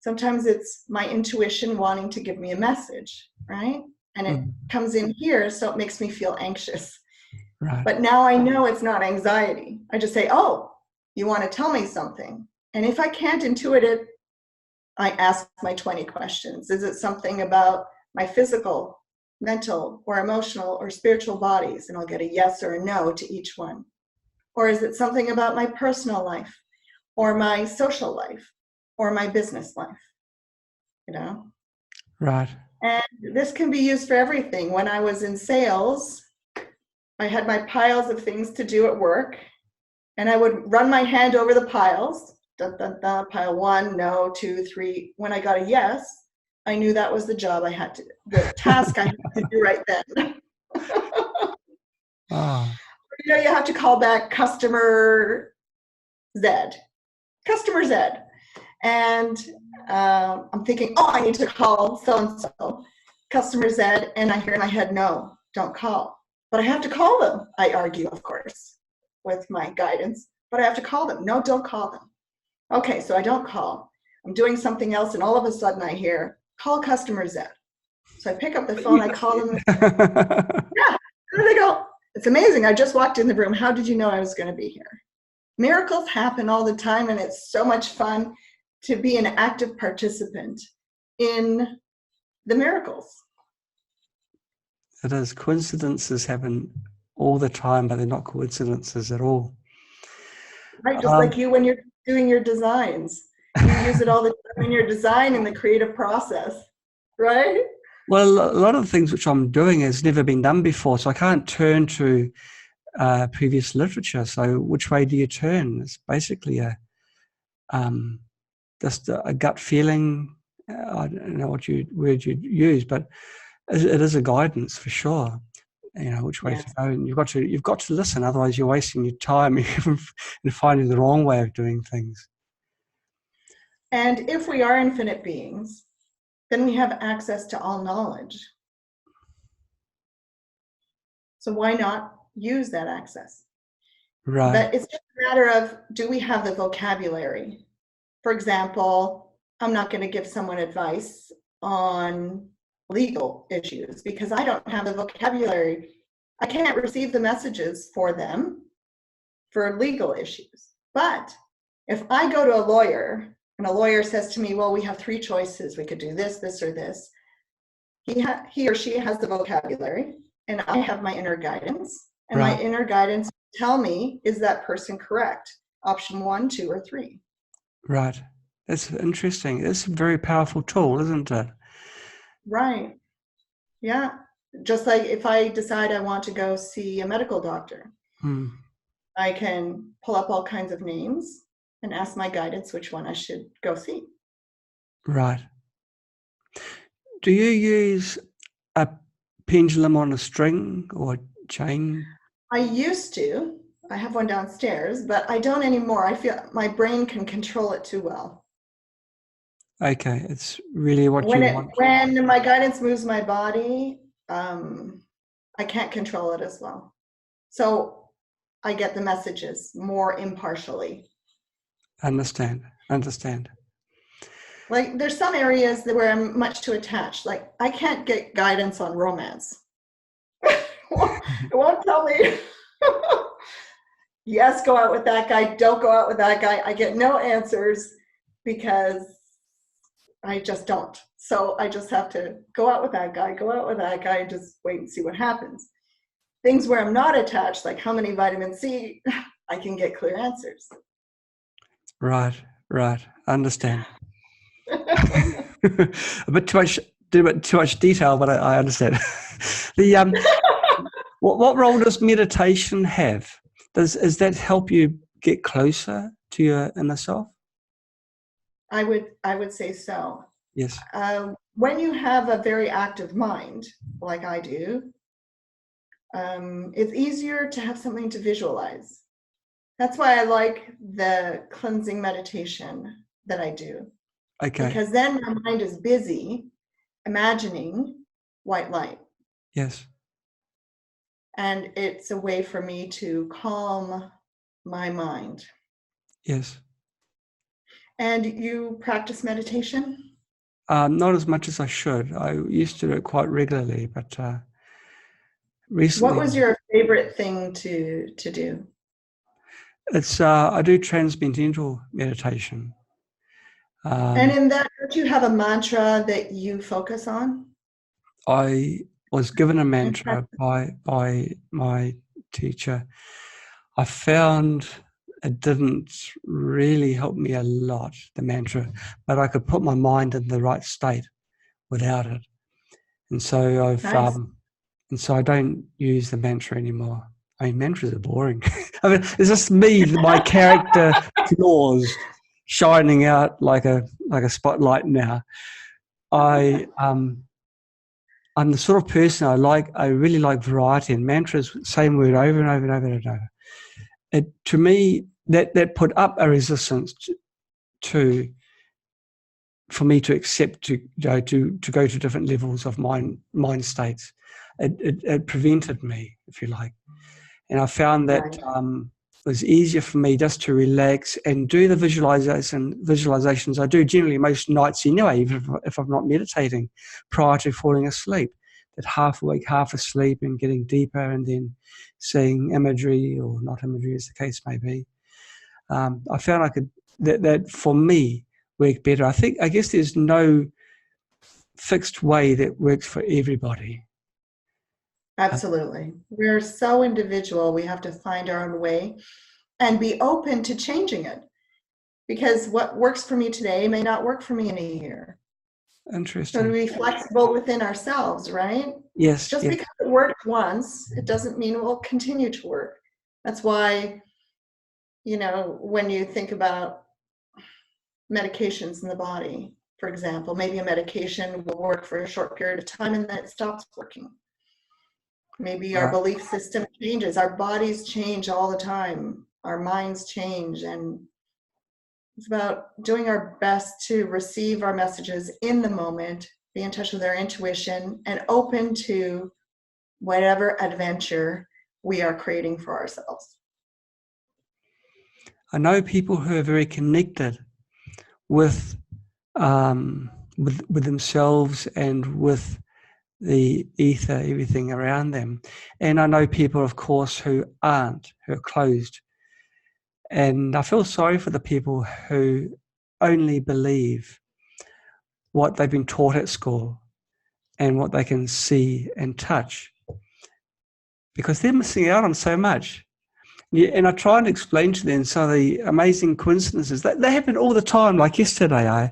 Sometimes it's my intuition wanting to give me a message, right? And it comes in here, so it makes me feel anxious. Right. But now I know it's not anxiety. I just say, oh, you want to tell me something? And if I can't intuit it, I ask my 20 questions. Is it something about my physical, mental, or emotional, or spiritual bodies? And I'll get a yes or a no to each one. Or is it something about my personal life, or my social life, or my business life? Right. And this can be used for everything. When I was in sales, I had my piles of things to do at work, and I would run my hand over the piles. Dun, dun, dun, pile 1, no, 2, 3. When I got a yes, I knew that was the task I had to do right then. You have to call back customer Z. And I'm thinking, oh, I need to call so-and-so customer Z, and I hear in my head, no, don't call. But I have to call them. I argue, of course, with my guidance, but I have to call them. No, don't call them. Okay, so I don't call. I'm doing something else, and all of a sudden I hear, call customer Z. So I pick up the phone, I call them. Yeah, there they go. It's amazing. I just walked in the room. How did you know I was going to be here? Miracles happen all the time, and it's so much fun to be an active participant in the miracles. It is. Coincidences happen all the time, but they're not coincidences at all. Right, just like you when you're doing your designs. You use it all the time in your design in the creative process, right? Well, a lot of the things which I'm doing has never been done before, so I can't turn to previous literature. So which way do you turn? It's basically just a gut feeling. I don't know what word you'd use, but it is a guidance for sure. You know which way to go, and you've got to listen. Otherwise, you're wasting your time and finding the wrong way of doing things. And if we are infinite beings, then we have access to all knowledge. So why not use that access? Right. But it's just a matter of, do we have the vocabulary? For example, I'm not going to give someone advice on legal issues because I don't have the vocabulary. I can't receive the messages for them for legal issues. But if I go to a lawyer and a lawyer says to me, well, we have three choices. We could do this, this, or this. He or she has the vocabulary, and I have my inner guidance. And my inner guidance tell me, is that person correct? Option 1, 2, or 3. Right. That's interesting. It's a very powerful tool, isn't it? Right. Yeah. Just like if I decide I want to go see a medical doctor, I can pull up all kinds of names and ask my guidance which one I should go see. Right. Do you use a pendulum on a string or chain? I used to. I have one downstairs, but I don't anymore. I feel my brain can control it too well. Okay, it's really what you want. When my guidance moves my body, I can't control it as well. So I get the messages more impartially. Understand. Like there's some areas where I'm much too attached. Like I can't get guidance on romance. It won't tell me. Yes, go out with that guy. Don't go out with that guy. I get no answers because I just don't. So I just have to go out with that guy, and just wait and see what happens. Things where I'm not attached, like how many vitamin C, I can get clear answers. Right. Understand. a bit too much detail, but I understand. What role does meditation have? Does that help you get closer to your inner self? I would say so. Yes. When you have a very active mind, like I do, it's easier to have something to visualize. That's why I like the cleansing meditation that I do. Okay. Because then my mind is busy imagining white light. Yes. And it's a way for me to calm my mind. Yes. And you practice meditation? Not as much as I should. I used to do it quite regularly, but recently. What was your favorite thing to do? It's I do transcendental meditation. And in that, don't you have a mantra that you focus on? I was given a mantra by my teacher. I found it didn't really help me a lot, the mantra, but I could put my mind in the right state without it. And so and so I don't use the mantra anymore. I mean, mantras are boring. I mean, it's just me, my character flaws shining out like a spotlight now. I'm the sort of person I really like variety, and mantras, same word over and over and over and over. To me, that put up a resistance to for me to accept to go to different levels of mind states. It prevented me, if you like. And I found that Right. it was easier for me just to relax and do the visualizations I do generally most nights anyway, even if I'm not meditating, prior to falling asleep. That half awake, half asleep, and getting deeper, and then seeing imagery or not imagery, as the case may be. I found I could that for me work better. I guess there's no fixed way that works for everybody. Absolutely. We're so individual. We have to find our own way and be open to changing it, because what works for me today may not work for me in a year. Interesting. So to be flexible within ourselves, right? Yes. Just yes. because it worked once, it doesn't mean it will continue to work. That's why, when you think about medications in the body, for example, maybe a medication will work for a short period of time and then it stops working. Maybe our belief system changes, our bodies change all the time, our minds change, and it's about doing our best to receive our messages in the moment, be in touch with our intuition, and open to whatever adventure we are creating for ourselves. I know people who are very connected with themselves and with the ether, everything around them. And I know people, of course, who aren't, who are closed. And I feel sorry for the people who only believe what they've been taught at school and what they can see and touch, because they're missing out on so much. Yeah, and I try and explain to them some of the amazing coincidences that they happen all the time. Like yesterday,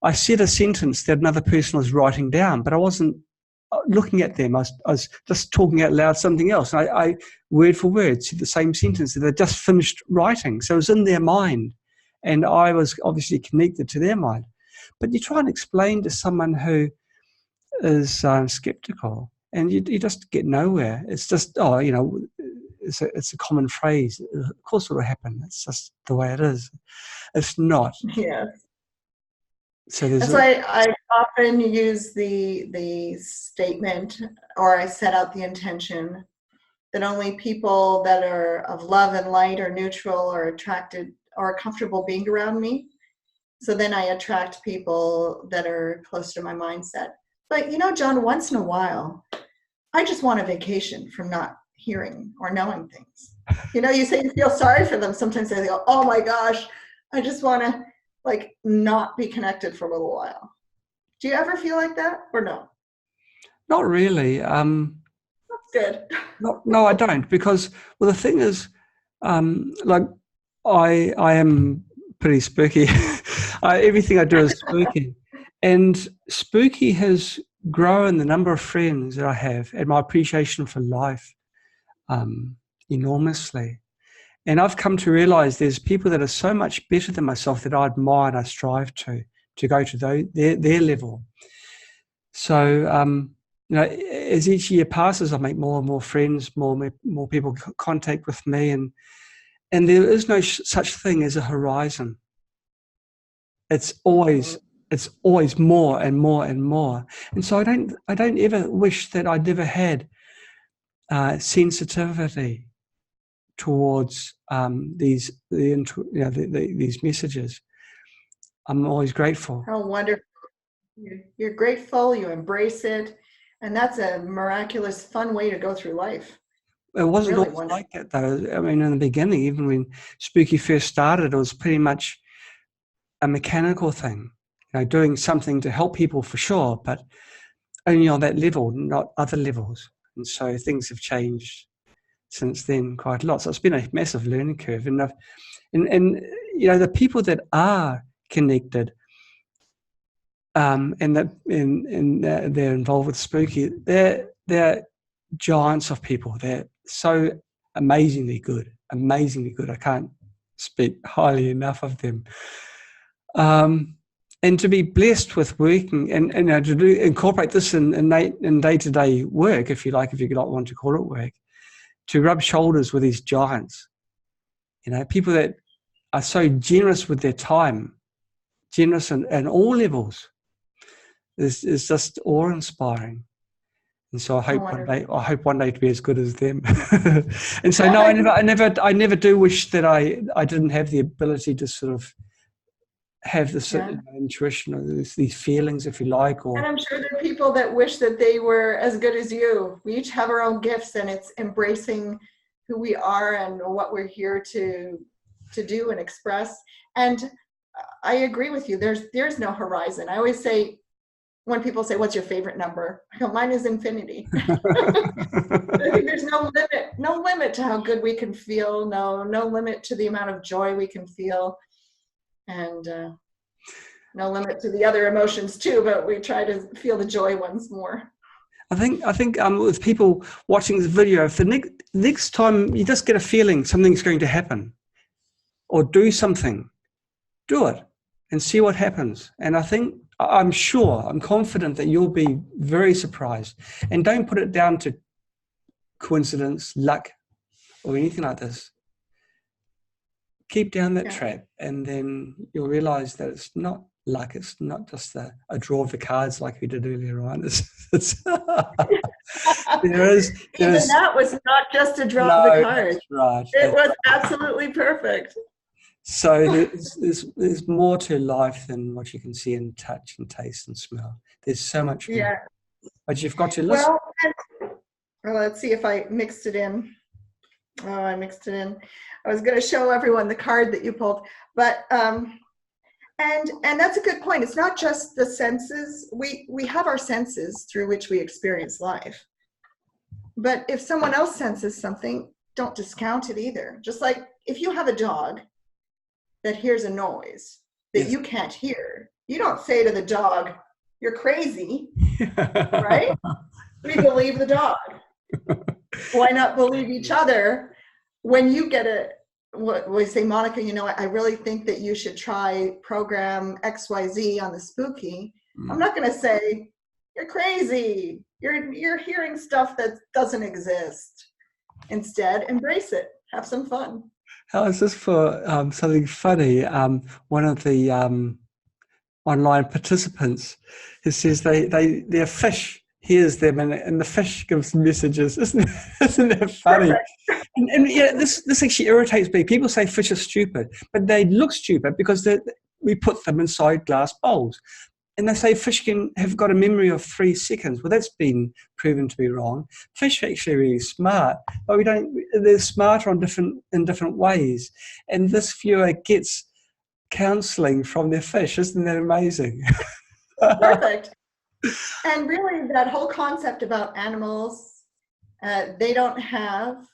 I said a sentence that another person was writing down, but I wasn't looking at them. I was just talking out loud something else. And I word for word said the same sentence that they just finished writing. So it was in their mind, and I was obviously connected to their mind. But you try and explain to someone who is skeptical, and you just get nowhere. It's just, it's a common phrase. Of course it will happen. It's just the way it is. It's not. Yeah. So there's That's why I often use the statement, or I set out the intention that only people that are of love and light or neutral or attracted or comfortable being around me. So then I attract people that are close to my mindset. But John, once in a while, I just want a vacation from not hearing or knowing things. You say you feel sorry for them. Sometimes they go, oh my gosh, I just want to not be connected for a little while. Do you ever feel like that or no? not really. That's good. No, I don't, because the thing is, I am pretty spooky. Everything I do is spooky, and spooky has grown the number of friends that I have and my appreciation for life enormously. And I've come to realize there's people that are so much better than myself that I admire and I strive to go to their level. So, as each year passes, I make more and more friends, more people contact with me, and there is no such thing as a horizon. It's always more and more and more. And so I don't ever wish that I never had sensitivity towards these messages. I'm always grateful. How wonderful. You're grateful, you embrace it, and that's a miraculous, fun way to go through life. It wasn't Really always wonderful. like that, though. I mean, in the beginning, even when Spooky first started, it was pretty much a mechanical thing, doing something to help people for sure, but only on that level, not other levels. And so things have changed since then quite a lot. So it's been a massive learning curve. And the people that are connected, and they're involved with Spooky, they're giants of people. They're so amazingly good. I can't speak highly enough of them. And to be blessed with working and to incorporate this in day-to-day work, if you do not want to call it work, to rub shoulders with these giants, people that are so generous with their time, generous and all levels is just awe-inspiring. And so I hope one day to be as good as them. And so no, I never do wish that I didn't have the ability to sort of have this intuition or these feelings, if you like. And I'm sure there are people that wish that they were as good as you. We each have our own gifts, and it's embracing who we are and what we're here to do and express. And I agree with you. There's no horizon. I always say, when people say, what's your favorite number? I go, mine is infinity. I think there's no limit to how good we can feel. No limit to the amount of joy we can feel. And no limit to the other emotions too, but we try to feel the joy ones more. I think with people watching this video, if the next time you just get a feeling something's going to happen or do something, do it and see what happens. And I'm confident that you'll be very surprised. And don't put it down to coincidence, luck, or anything like this. Keep down that trap, and then you'll realize that it's not luck. It's not just a draw of the cards like we did earlier on. That was not just a draw of the cards. That's right. It was absolutely perfect. So there's more to life than what you can see and touch and taste and smell. There's so much more. Yeah. But you've got to listen. Well, let's see if I mixed it in. Oh, I mixed it in. I was going to show everyone the card that you pulled, but and that's a good point. It's not just the senses. We have our senses through which we experience life. But if someone else senses something, don't discount it either. Just like if you have a dog that hears a noise that you can't hear, you don't say to the dog, "You're crazy," right? We believe the dog. Why not believe each other when you get what we say, Monica, I really think that you should try program XYZ on the spooky. I'm not going to say, "You're crazy. You're hearing stuff that doesn't exist." Instead, embrace it. Have some fun. Just for something funny, one of the online participants who says their fish hears them and the fish gives messages. Isn't that funny? And this actually irritates me. People say fish are stupid, but they look stupid because we put them inside glass bowls. And they say fish can have got a memory of 3 seconds. Well, that's been proven to be wrong. Fish are actually really smart, but they're smarter in different ways. And this viewer gets counseling from their fish. Isn't that amazing? Perfect. And really, that whole concept about animals, they don't have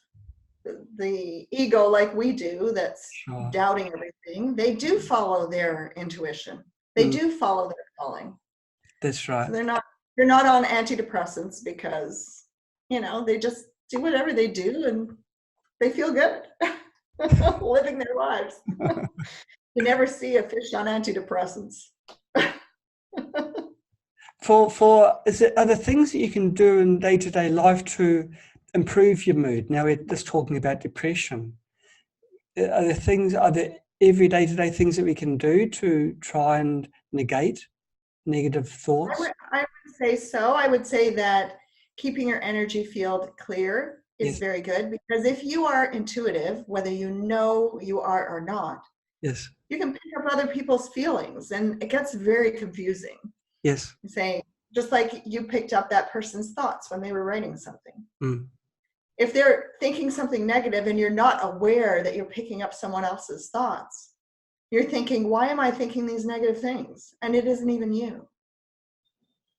the ego like we do that's doubting everything. They do follow their intuition. They do follow their calling. That's right. So they're not on antidepressants because, they just do whatever they do and they feel good living their lives. You never see a fish on antidepressants. Are there things that you can do in day-to-day life to improve your mood? Now we're just talking about depression. Are there everyday to day things that we can do to try and negate negative thoughts? I would say so. I would say that keeping your energy field clear is very good, because if you are intuitive, whether you know you are or not, you can pick up other people's feelings, and it gets very confusing. Yes. Saying, just like you picked up that person's thoughts when they were writing something. If they're thinking something negative and you're not aware that you're picking up someone else's thoughts, you're thinking, why am I thinking these negative things? And it isn't even you,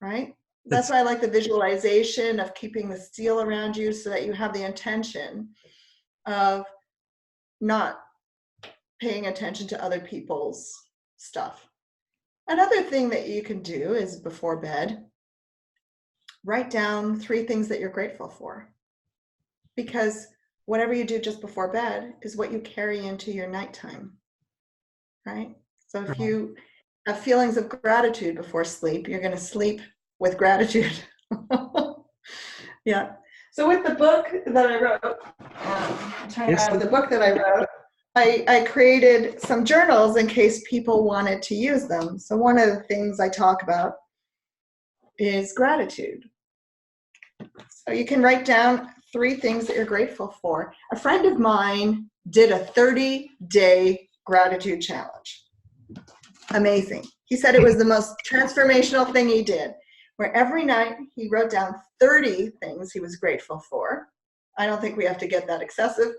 right? That's why I like the visualization of keeping the seal around you so that you have the intention of not paying attention to other people's stuff. Another thing that you can do is before bed, write down 3 things that you're grateful for. Because whatever you do just before bed is what you carry into your nighttime, right? So if you have feelings of gratitude before sleep, you're going to sleep with gratitude. Yeah. So with the book that I wrote, the book that I wrote, I created some journals in case people wanted to use them. So one of the things I talk about is gratitude. So you can write down 3 things that you're grateful for. A friend of mine did a 30-day gratitude challenge. Amazing. He said it was the most transformational thing he did, where every night he wrote down 30 things he was grateful for. I don't think we have to get that excessive.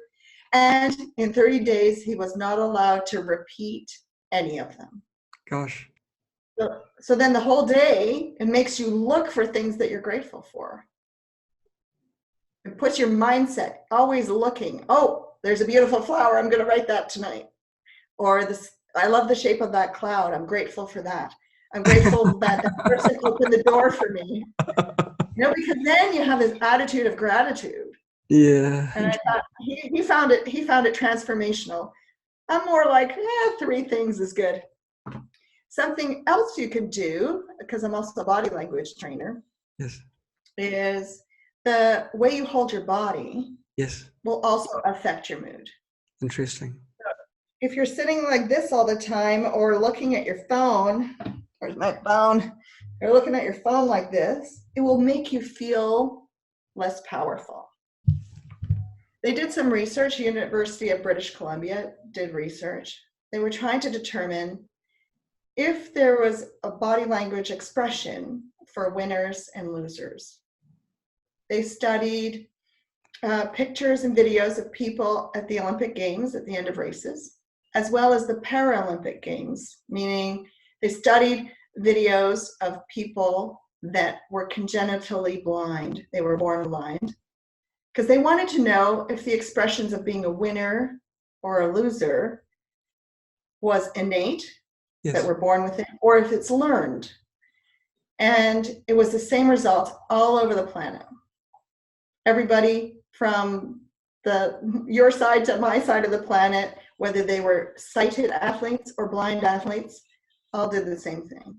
And in 30 days, he was not allowed to repeat any of them. Gosh. So then the whole day, it makes you look for things that you're grateful for. It puts your mindset always looking. Oh, there's a beautiful flower. I'm going to write that tonight. Or this, I love the shape of that cloud. I'm grateful for that. I'm grateful that that person opened the door for me. Because then you have this attitude of gratitude. Yeah. And I thought he found it transformational. I'm more like, 3 things is good. Something else you can do, because I'm also a body language trainer, Yes. is the way you hold your body. Yes. Will also affect your mood. Interesting. If you're sitting like this all the time or looking at your phone, where's my phone? You're looking at your phone like this, it will make you feel less powerful. They did some research, University of British Columbia did research. They were trying to determine if there was a body language expression for winners and losers. They studied pictures and videos of people at the Olympic Games at the end of races, as well as the Paralympic Games, meaning they studied videos of people that were congenitally blind. They were born blind, because they wanted to know if the expressions of being a winner or a loser was innate, yes, that we're born with it, or if it's learned. And it was the same result all over the planet. Everybody from your side to my side of the planet, whether they were sighted athletes or blind athletes, all did the same thing.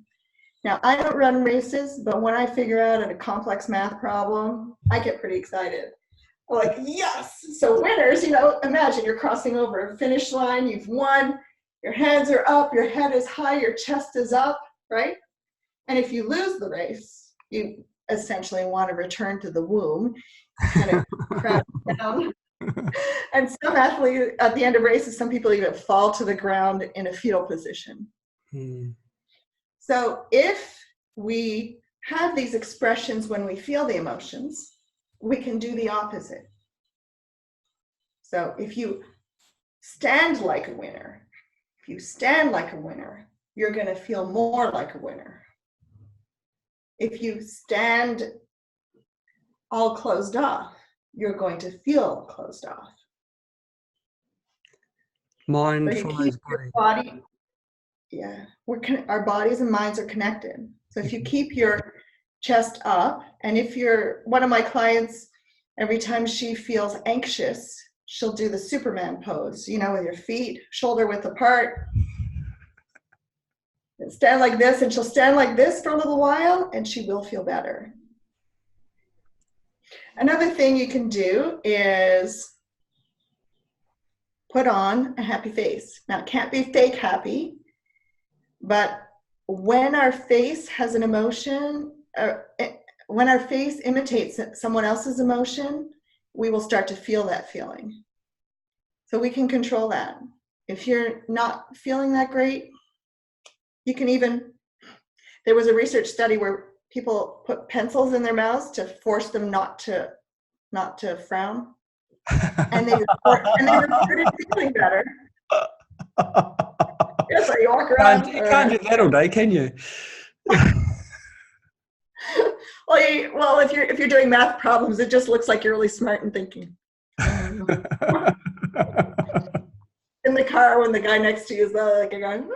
Now, I don't run races, but when I figure out a complex math problem, I get pretty excited. I'm like, yes! So winners, imagine you're crossing over a finish line, you've won, your hands are up, your head is high, your chest is up, right? And if you lose the race, you essentially want to return to the womb, kind of crouch down. And some athletes, at the end of races, some people even fall to the ground in a fetal position. So if we have these expressions when we feel the emotions, we can do the opposite. So if you stand like a winner, you're going to feel more like a winner. If you stand all closed off, you're going to feel closed off. Mind so follows body. Yeah, our bodies and minds are connected. So if you keep your chest up, and if you're one of my clients, every time she feels anxious, she'll do the Superman pose, with your feet shoulder width apart. And stand like this, and she'll stand like this for a little while, and she will feel better. Another thing you can do is put on a happy face. Now, it can't be fake happy, but when our face has an emotion, when our face imitates someone else's emotion, we will start to feel that feeling. So we can control that. If you're not feeling that great, you can there was a research study where people put pencils in their mouths to force them not to frown. And they reported feeling better. Yes, you walk around. You can't do that all day, can you? Well, if you're doing math problems, it just looks like you're really smart and thinking. In the car, when the guy next to you is like you're going.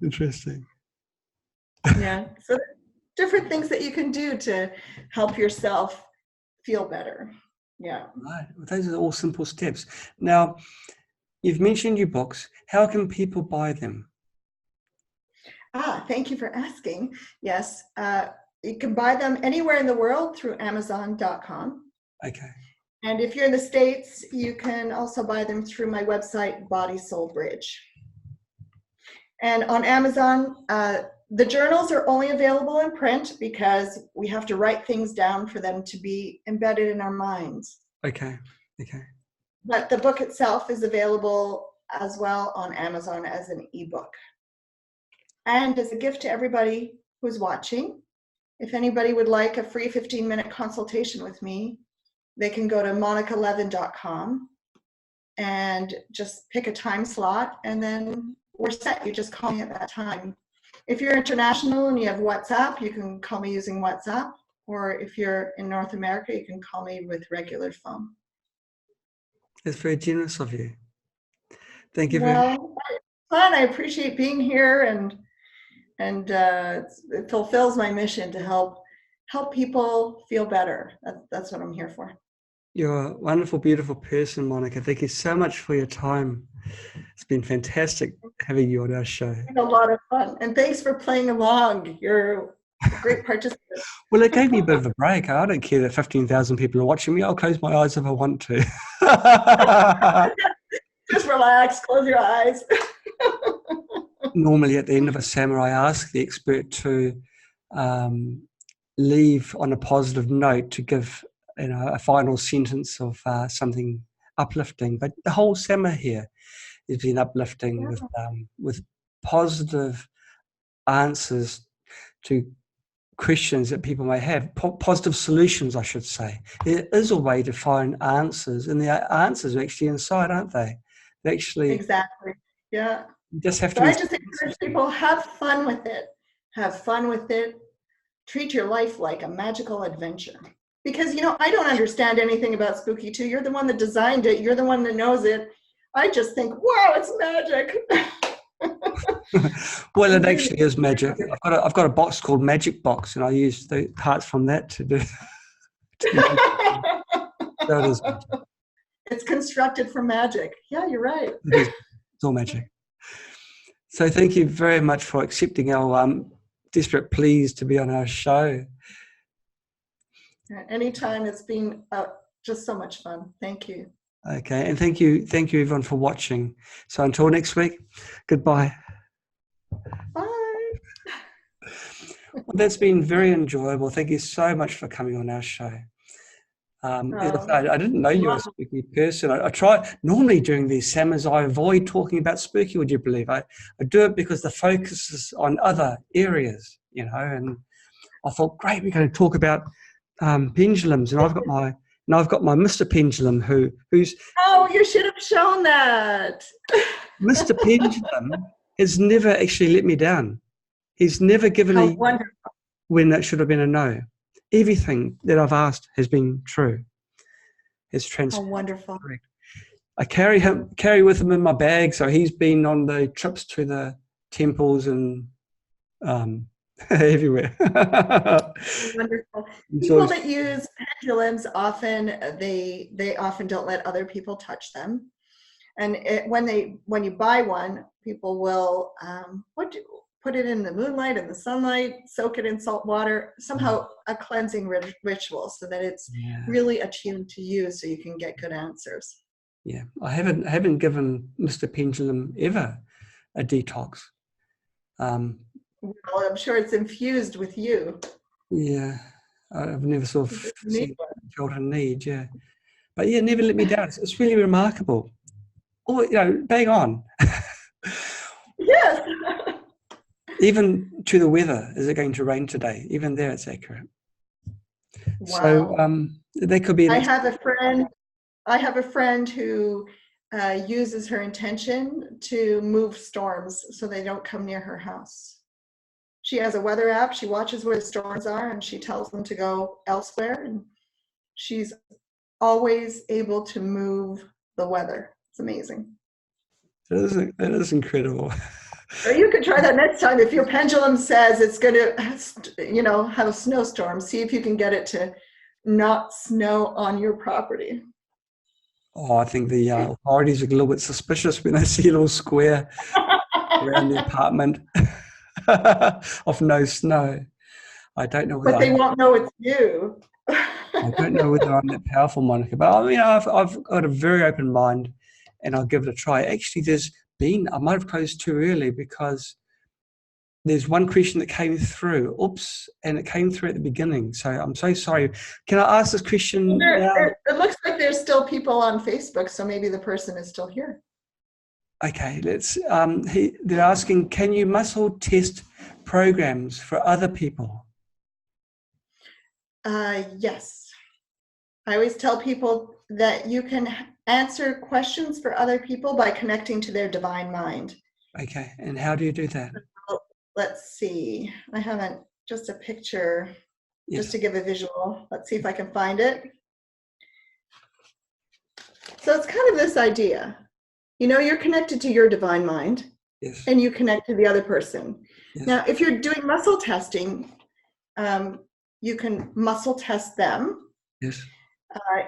Interesting. Yeah. So different things that you can do to help yourself feel better. Yeah. Right. Well, those are all simple steps. Now, you've mentioned your books. How can people buy them? Thank you for asking. Yes. You can buy them anywhere in the world through Amazon.com. Okay. And if you're in the States, you can also buy them through my website, Body Soul Bridge. And on Amazon, the journals are only available in print because we have to write things down for them to be embedded in our minds. Okay. But the book itself is available as well on Amazon as an ebook. And as a gift to everybody who's watching, if anybody would like a free 15-minute consultation with me, they can go to monicalevin.com and just pick a time slot, and then we're set. You just call me at that time. If you're international and you have WhatsApp, you can call me using WhatsApp. Or if you're in North America, you can call me with regular phone. It's very generous of you. Thank you very much. Well, fun. I appreciate being here, and it fulfills my mission to help people feel better. That's what I'm here for. You're a wonderful, beautiful person, Monica. Thank you so much for your time. It's been fantastic having you on our show. It's been a lot of fun. And thanks for playing along. You're a great participant. Well, it gave me a bit of a break. I don't care that 15,000 people are watching me. I'll close my eyes if I want to. Just relax, close your eyes. Normally at the end of a seminar, I ask the expert to leave on a positive note, to give a final sentence of something uplifting. But the whole seminar here has been uplifting, with positive answers to questions that people may have, positive solutions, I should say. There is a way to find answers, and the answers are actually inside, aren't they? They actually, exactly. Yeah. You just have to. So I just encourage people, have fun with it. Have fun with it. Treat your life like a magical adventure. Because, I don't understand anything about Spooky 2. You're the one that designed it. You're the one that knows it. I just think, wow, it's magic. Well, it actually is magic. I've got a box called Magic Box, and I use the parts from that to do. So it is magic. It's constructed for magic. Yeah, you're right. It is. It's all magic. So thank you very much for accepting our desperate pleas to be on our show. Anytime. It's been just so much fun. Thank you. Okay, and thank you everyone for watching. So until next week, goodbye. Bye. Well, that's been very enjoyable. Thank you so much for coming on our show. I didn't know you were a spooky person. I try, normally during these seminars, I avoid talking about spooky, would you believe? I do it because the focus is on other areas, and I thought, great, we're going to talk about pendulums, and I've got my Mr. Pendulum who's... Oh, you should have shown that. Mr. Pendulum has never actually let me down. He's never given a when that should have been a no. Everything that I've asked has been true. It's transparent. How wonderful. I carry with him in my bag, so he's been on the trips to the temples and everywhere. Wonderful. People that use pendulums often they often don't let other people touch them, and when you buy one, people will put it in the moonlight and the sunlight, soak it in salt water, somehow a cleansing ritual, so that it's really attuned to you, so you can get good answers. Yeah, I haven't given Mr. Pendulum ever a detox. Well, I'm sure it's infused with you. Yeah, I've never sort of felt a need. Yeah, but never let me down. It's really remarkable. Oh, bang on. Yes. Even to the weather, is it going to rain today? Even there, it's accurate. Wow. So they could be. I have a friend who uses her intention to move storms so they don't come near her house. She has a weather app. She watches where the storms are, and she tells them to go elsewhere. And she's always able to move the weather. It's amazing. That is incredible. Or you could try that next time. If your pendulum says it's going to, have a snowstorm, see if you can get it to not snow on your property. Oh, I think the authorities are a little bit suspicious when they see a little square around the apartment of no snow. I don't know. But they won't know it's you. I don't know whether I'm that powerful, Monica, but I mean, I've got a very open mind, and I'll give it a try. Actually, I might have closed too early because there's one question that came through. Oops, and it came through at the beginning. So I'm so sorry. Can I ask this question now? It looks like there's still people on Facebook, so maybe the person is still here. Okay, they're asking, can you muscle test programs for other people? Yes. I always tell people that you can answer questions for other people by connecting to their divine mind. Okay, and how do you do that? Let's see. I haven't, just a picture, just to give a visual. Let's see if I can find it. So it's kind of this idea. You know, you're connected to your divine mind, and you connect to the other person. Yes. Now, if you're doing muscle testing, you can muscle test them. Yes.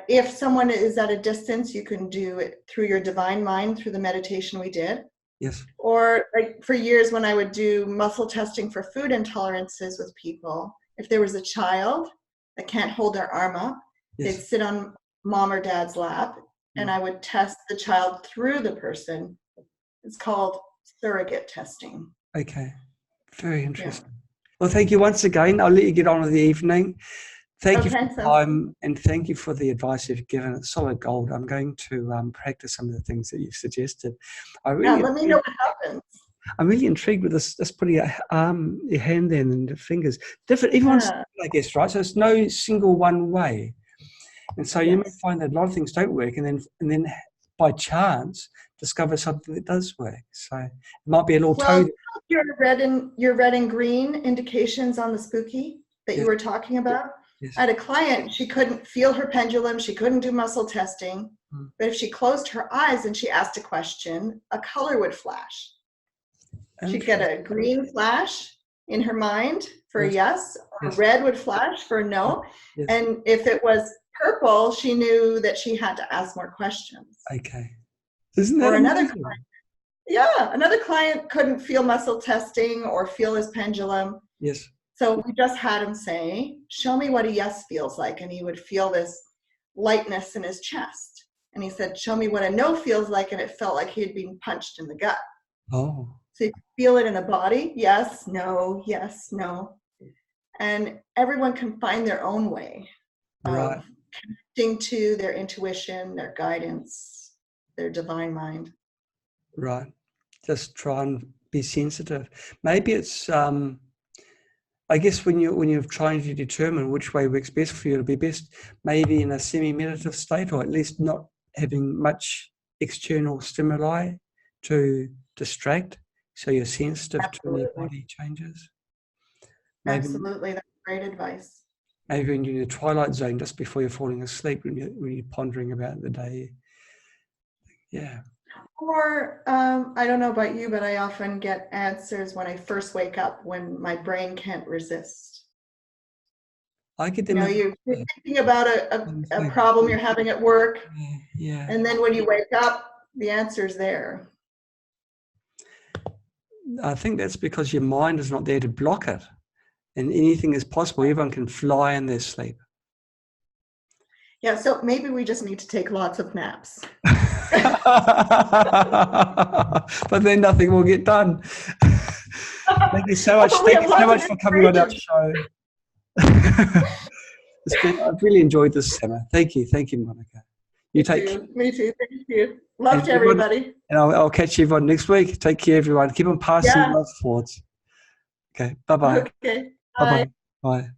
If someone is at a distance, you can do it through your divine mind, through the meditation we did. Yes. Or like for years when I would do muscle testing for food intolerances with people, if there was a child that can't hold their arm up, they'd sit on mom or dad's lap, and I would test the child through the person. It's called surrogate testing. Okay. Very interesting. Yeah. Well, thank you once again. I'll let you get on with the evening. Thank you for the time, and thank you for the advice you've given. It's solid gold. I'm going to practice some of the things that you've suggested. Let me know what happens. I'm really intrigued with this putting your hand there and the fingers. Different, everyone's, I guess, right? So it's no single one way. And so you may find that a lot of things don't work, and then by chance discover something that does work. So it might be a little toe. Your red and green indications on the spooky that you were talking about. Yes. I had a client, she couldn't feel her pendulum, she couldn't do muscle testing, but if she closed her eyes and she asked a question, a color would flash. She'd get a green flash in her mind for a yes, or red would flash for a no, and if it was purple, she knew that she had to ask more questions. Okay. Isn't that amazing? Another client couldn't feel muscle testing or feel his pendulum. Yes. So we just had him say, show me what a yes feels like. And he would feel this lightness in his chest. And he said, show me what a no feels like. And it felt like he had been punched in the gut. Oh. So you feel it in the body. Yes, no, yes, no. And everyone can find their own way of connecting to their intuition, their guidance, their divine mind. Right. Just try and be sensitive. Maybe it's... I guess when you're trying to determine which way works best for you, it'll be best maybe in a semi-meditative state, or at least not having much external stimuli to distract, so you're sensitive to your body changes. Absolutely, that's great advice. Maybe when you're in the twilight zone, just before you're falling asleep, when you're pondering about the day. Yeah. Or, I don't know about you, but I often get answers when I first wake up when my brain can't resist. I get them. You're thinking about a problem you're having at work. Yeah. And then when you wake up, the answer's there. I think that's because your mind is not there to block it. And anything is possible. Everyone can fly in their sleep. Yeah, so maybe we just need to take lots of naps. But then nothing will get done. Thank you so much. Thank you so much for coming on our show. I've really enjoyed this, Emma. Thank you, Monica. Me too. Thank you. Love to everybody. And I'll catch you everyone next week. Take care, everyone. Keep on passing love forwards. Okay. Bye-bye. Okay. Bye-bye. Bye.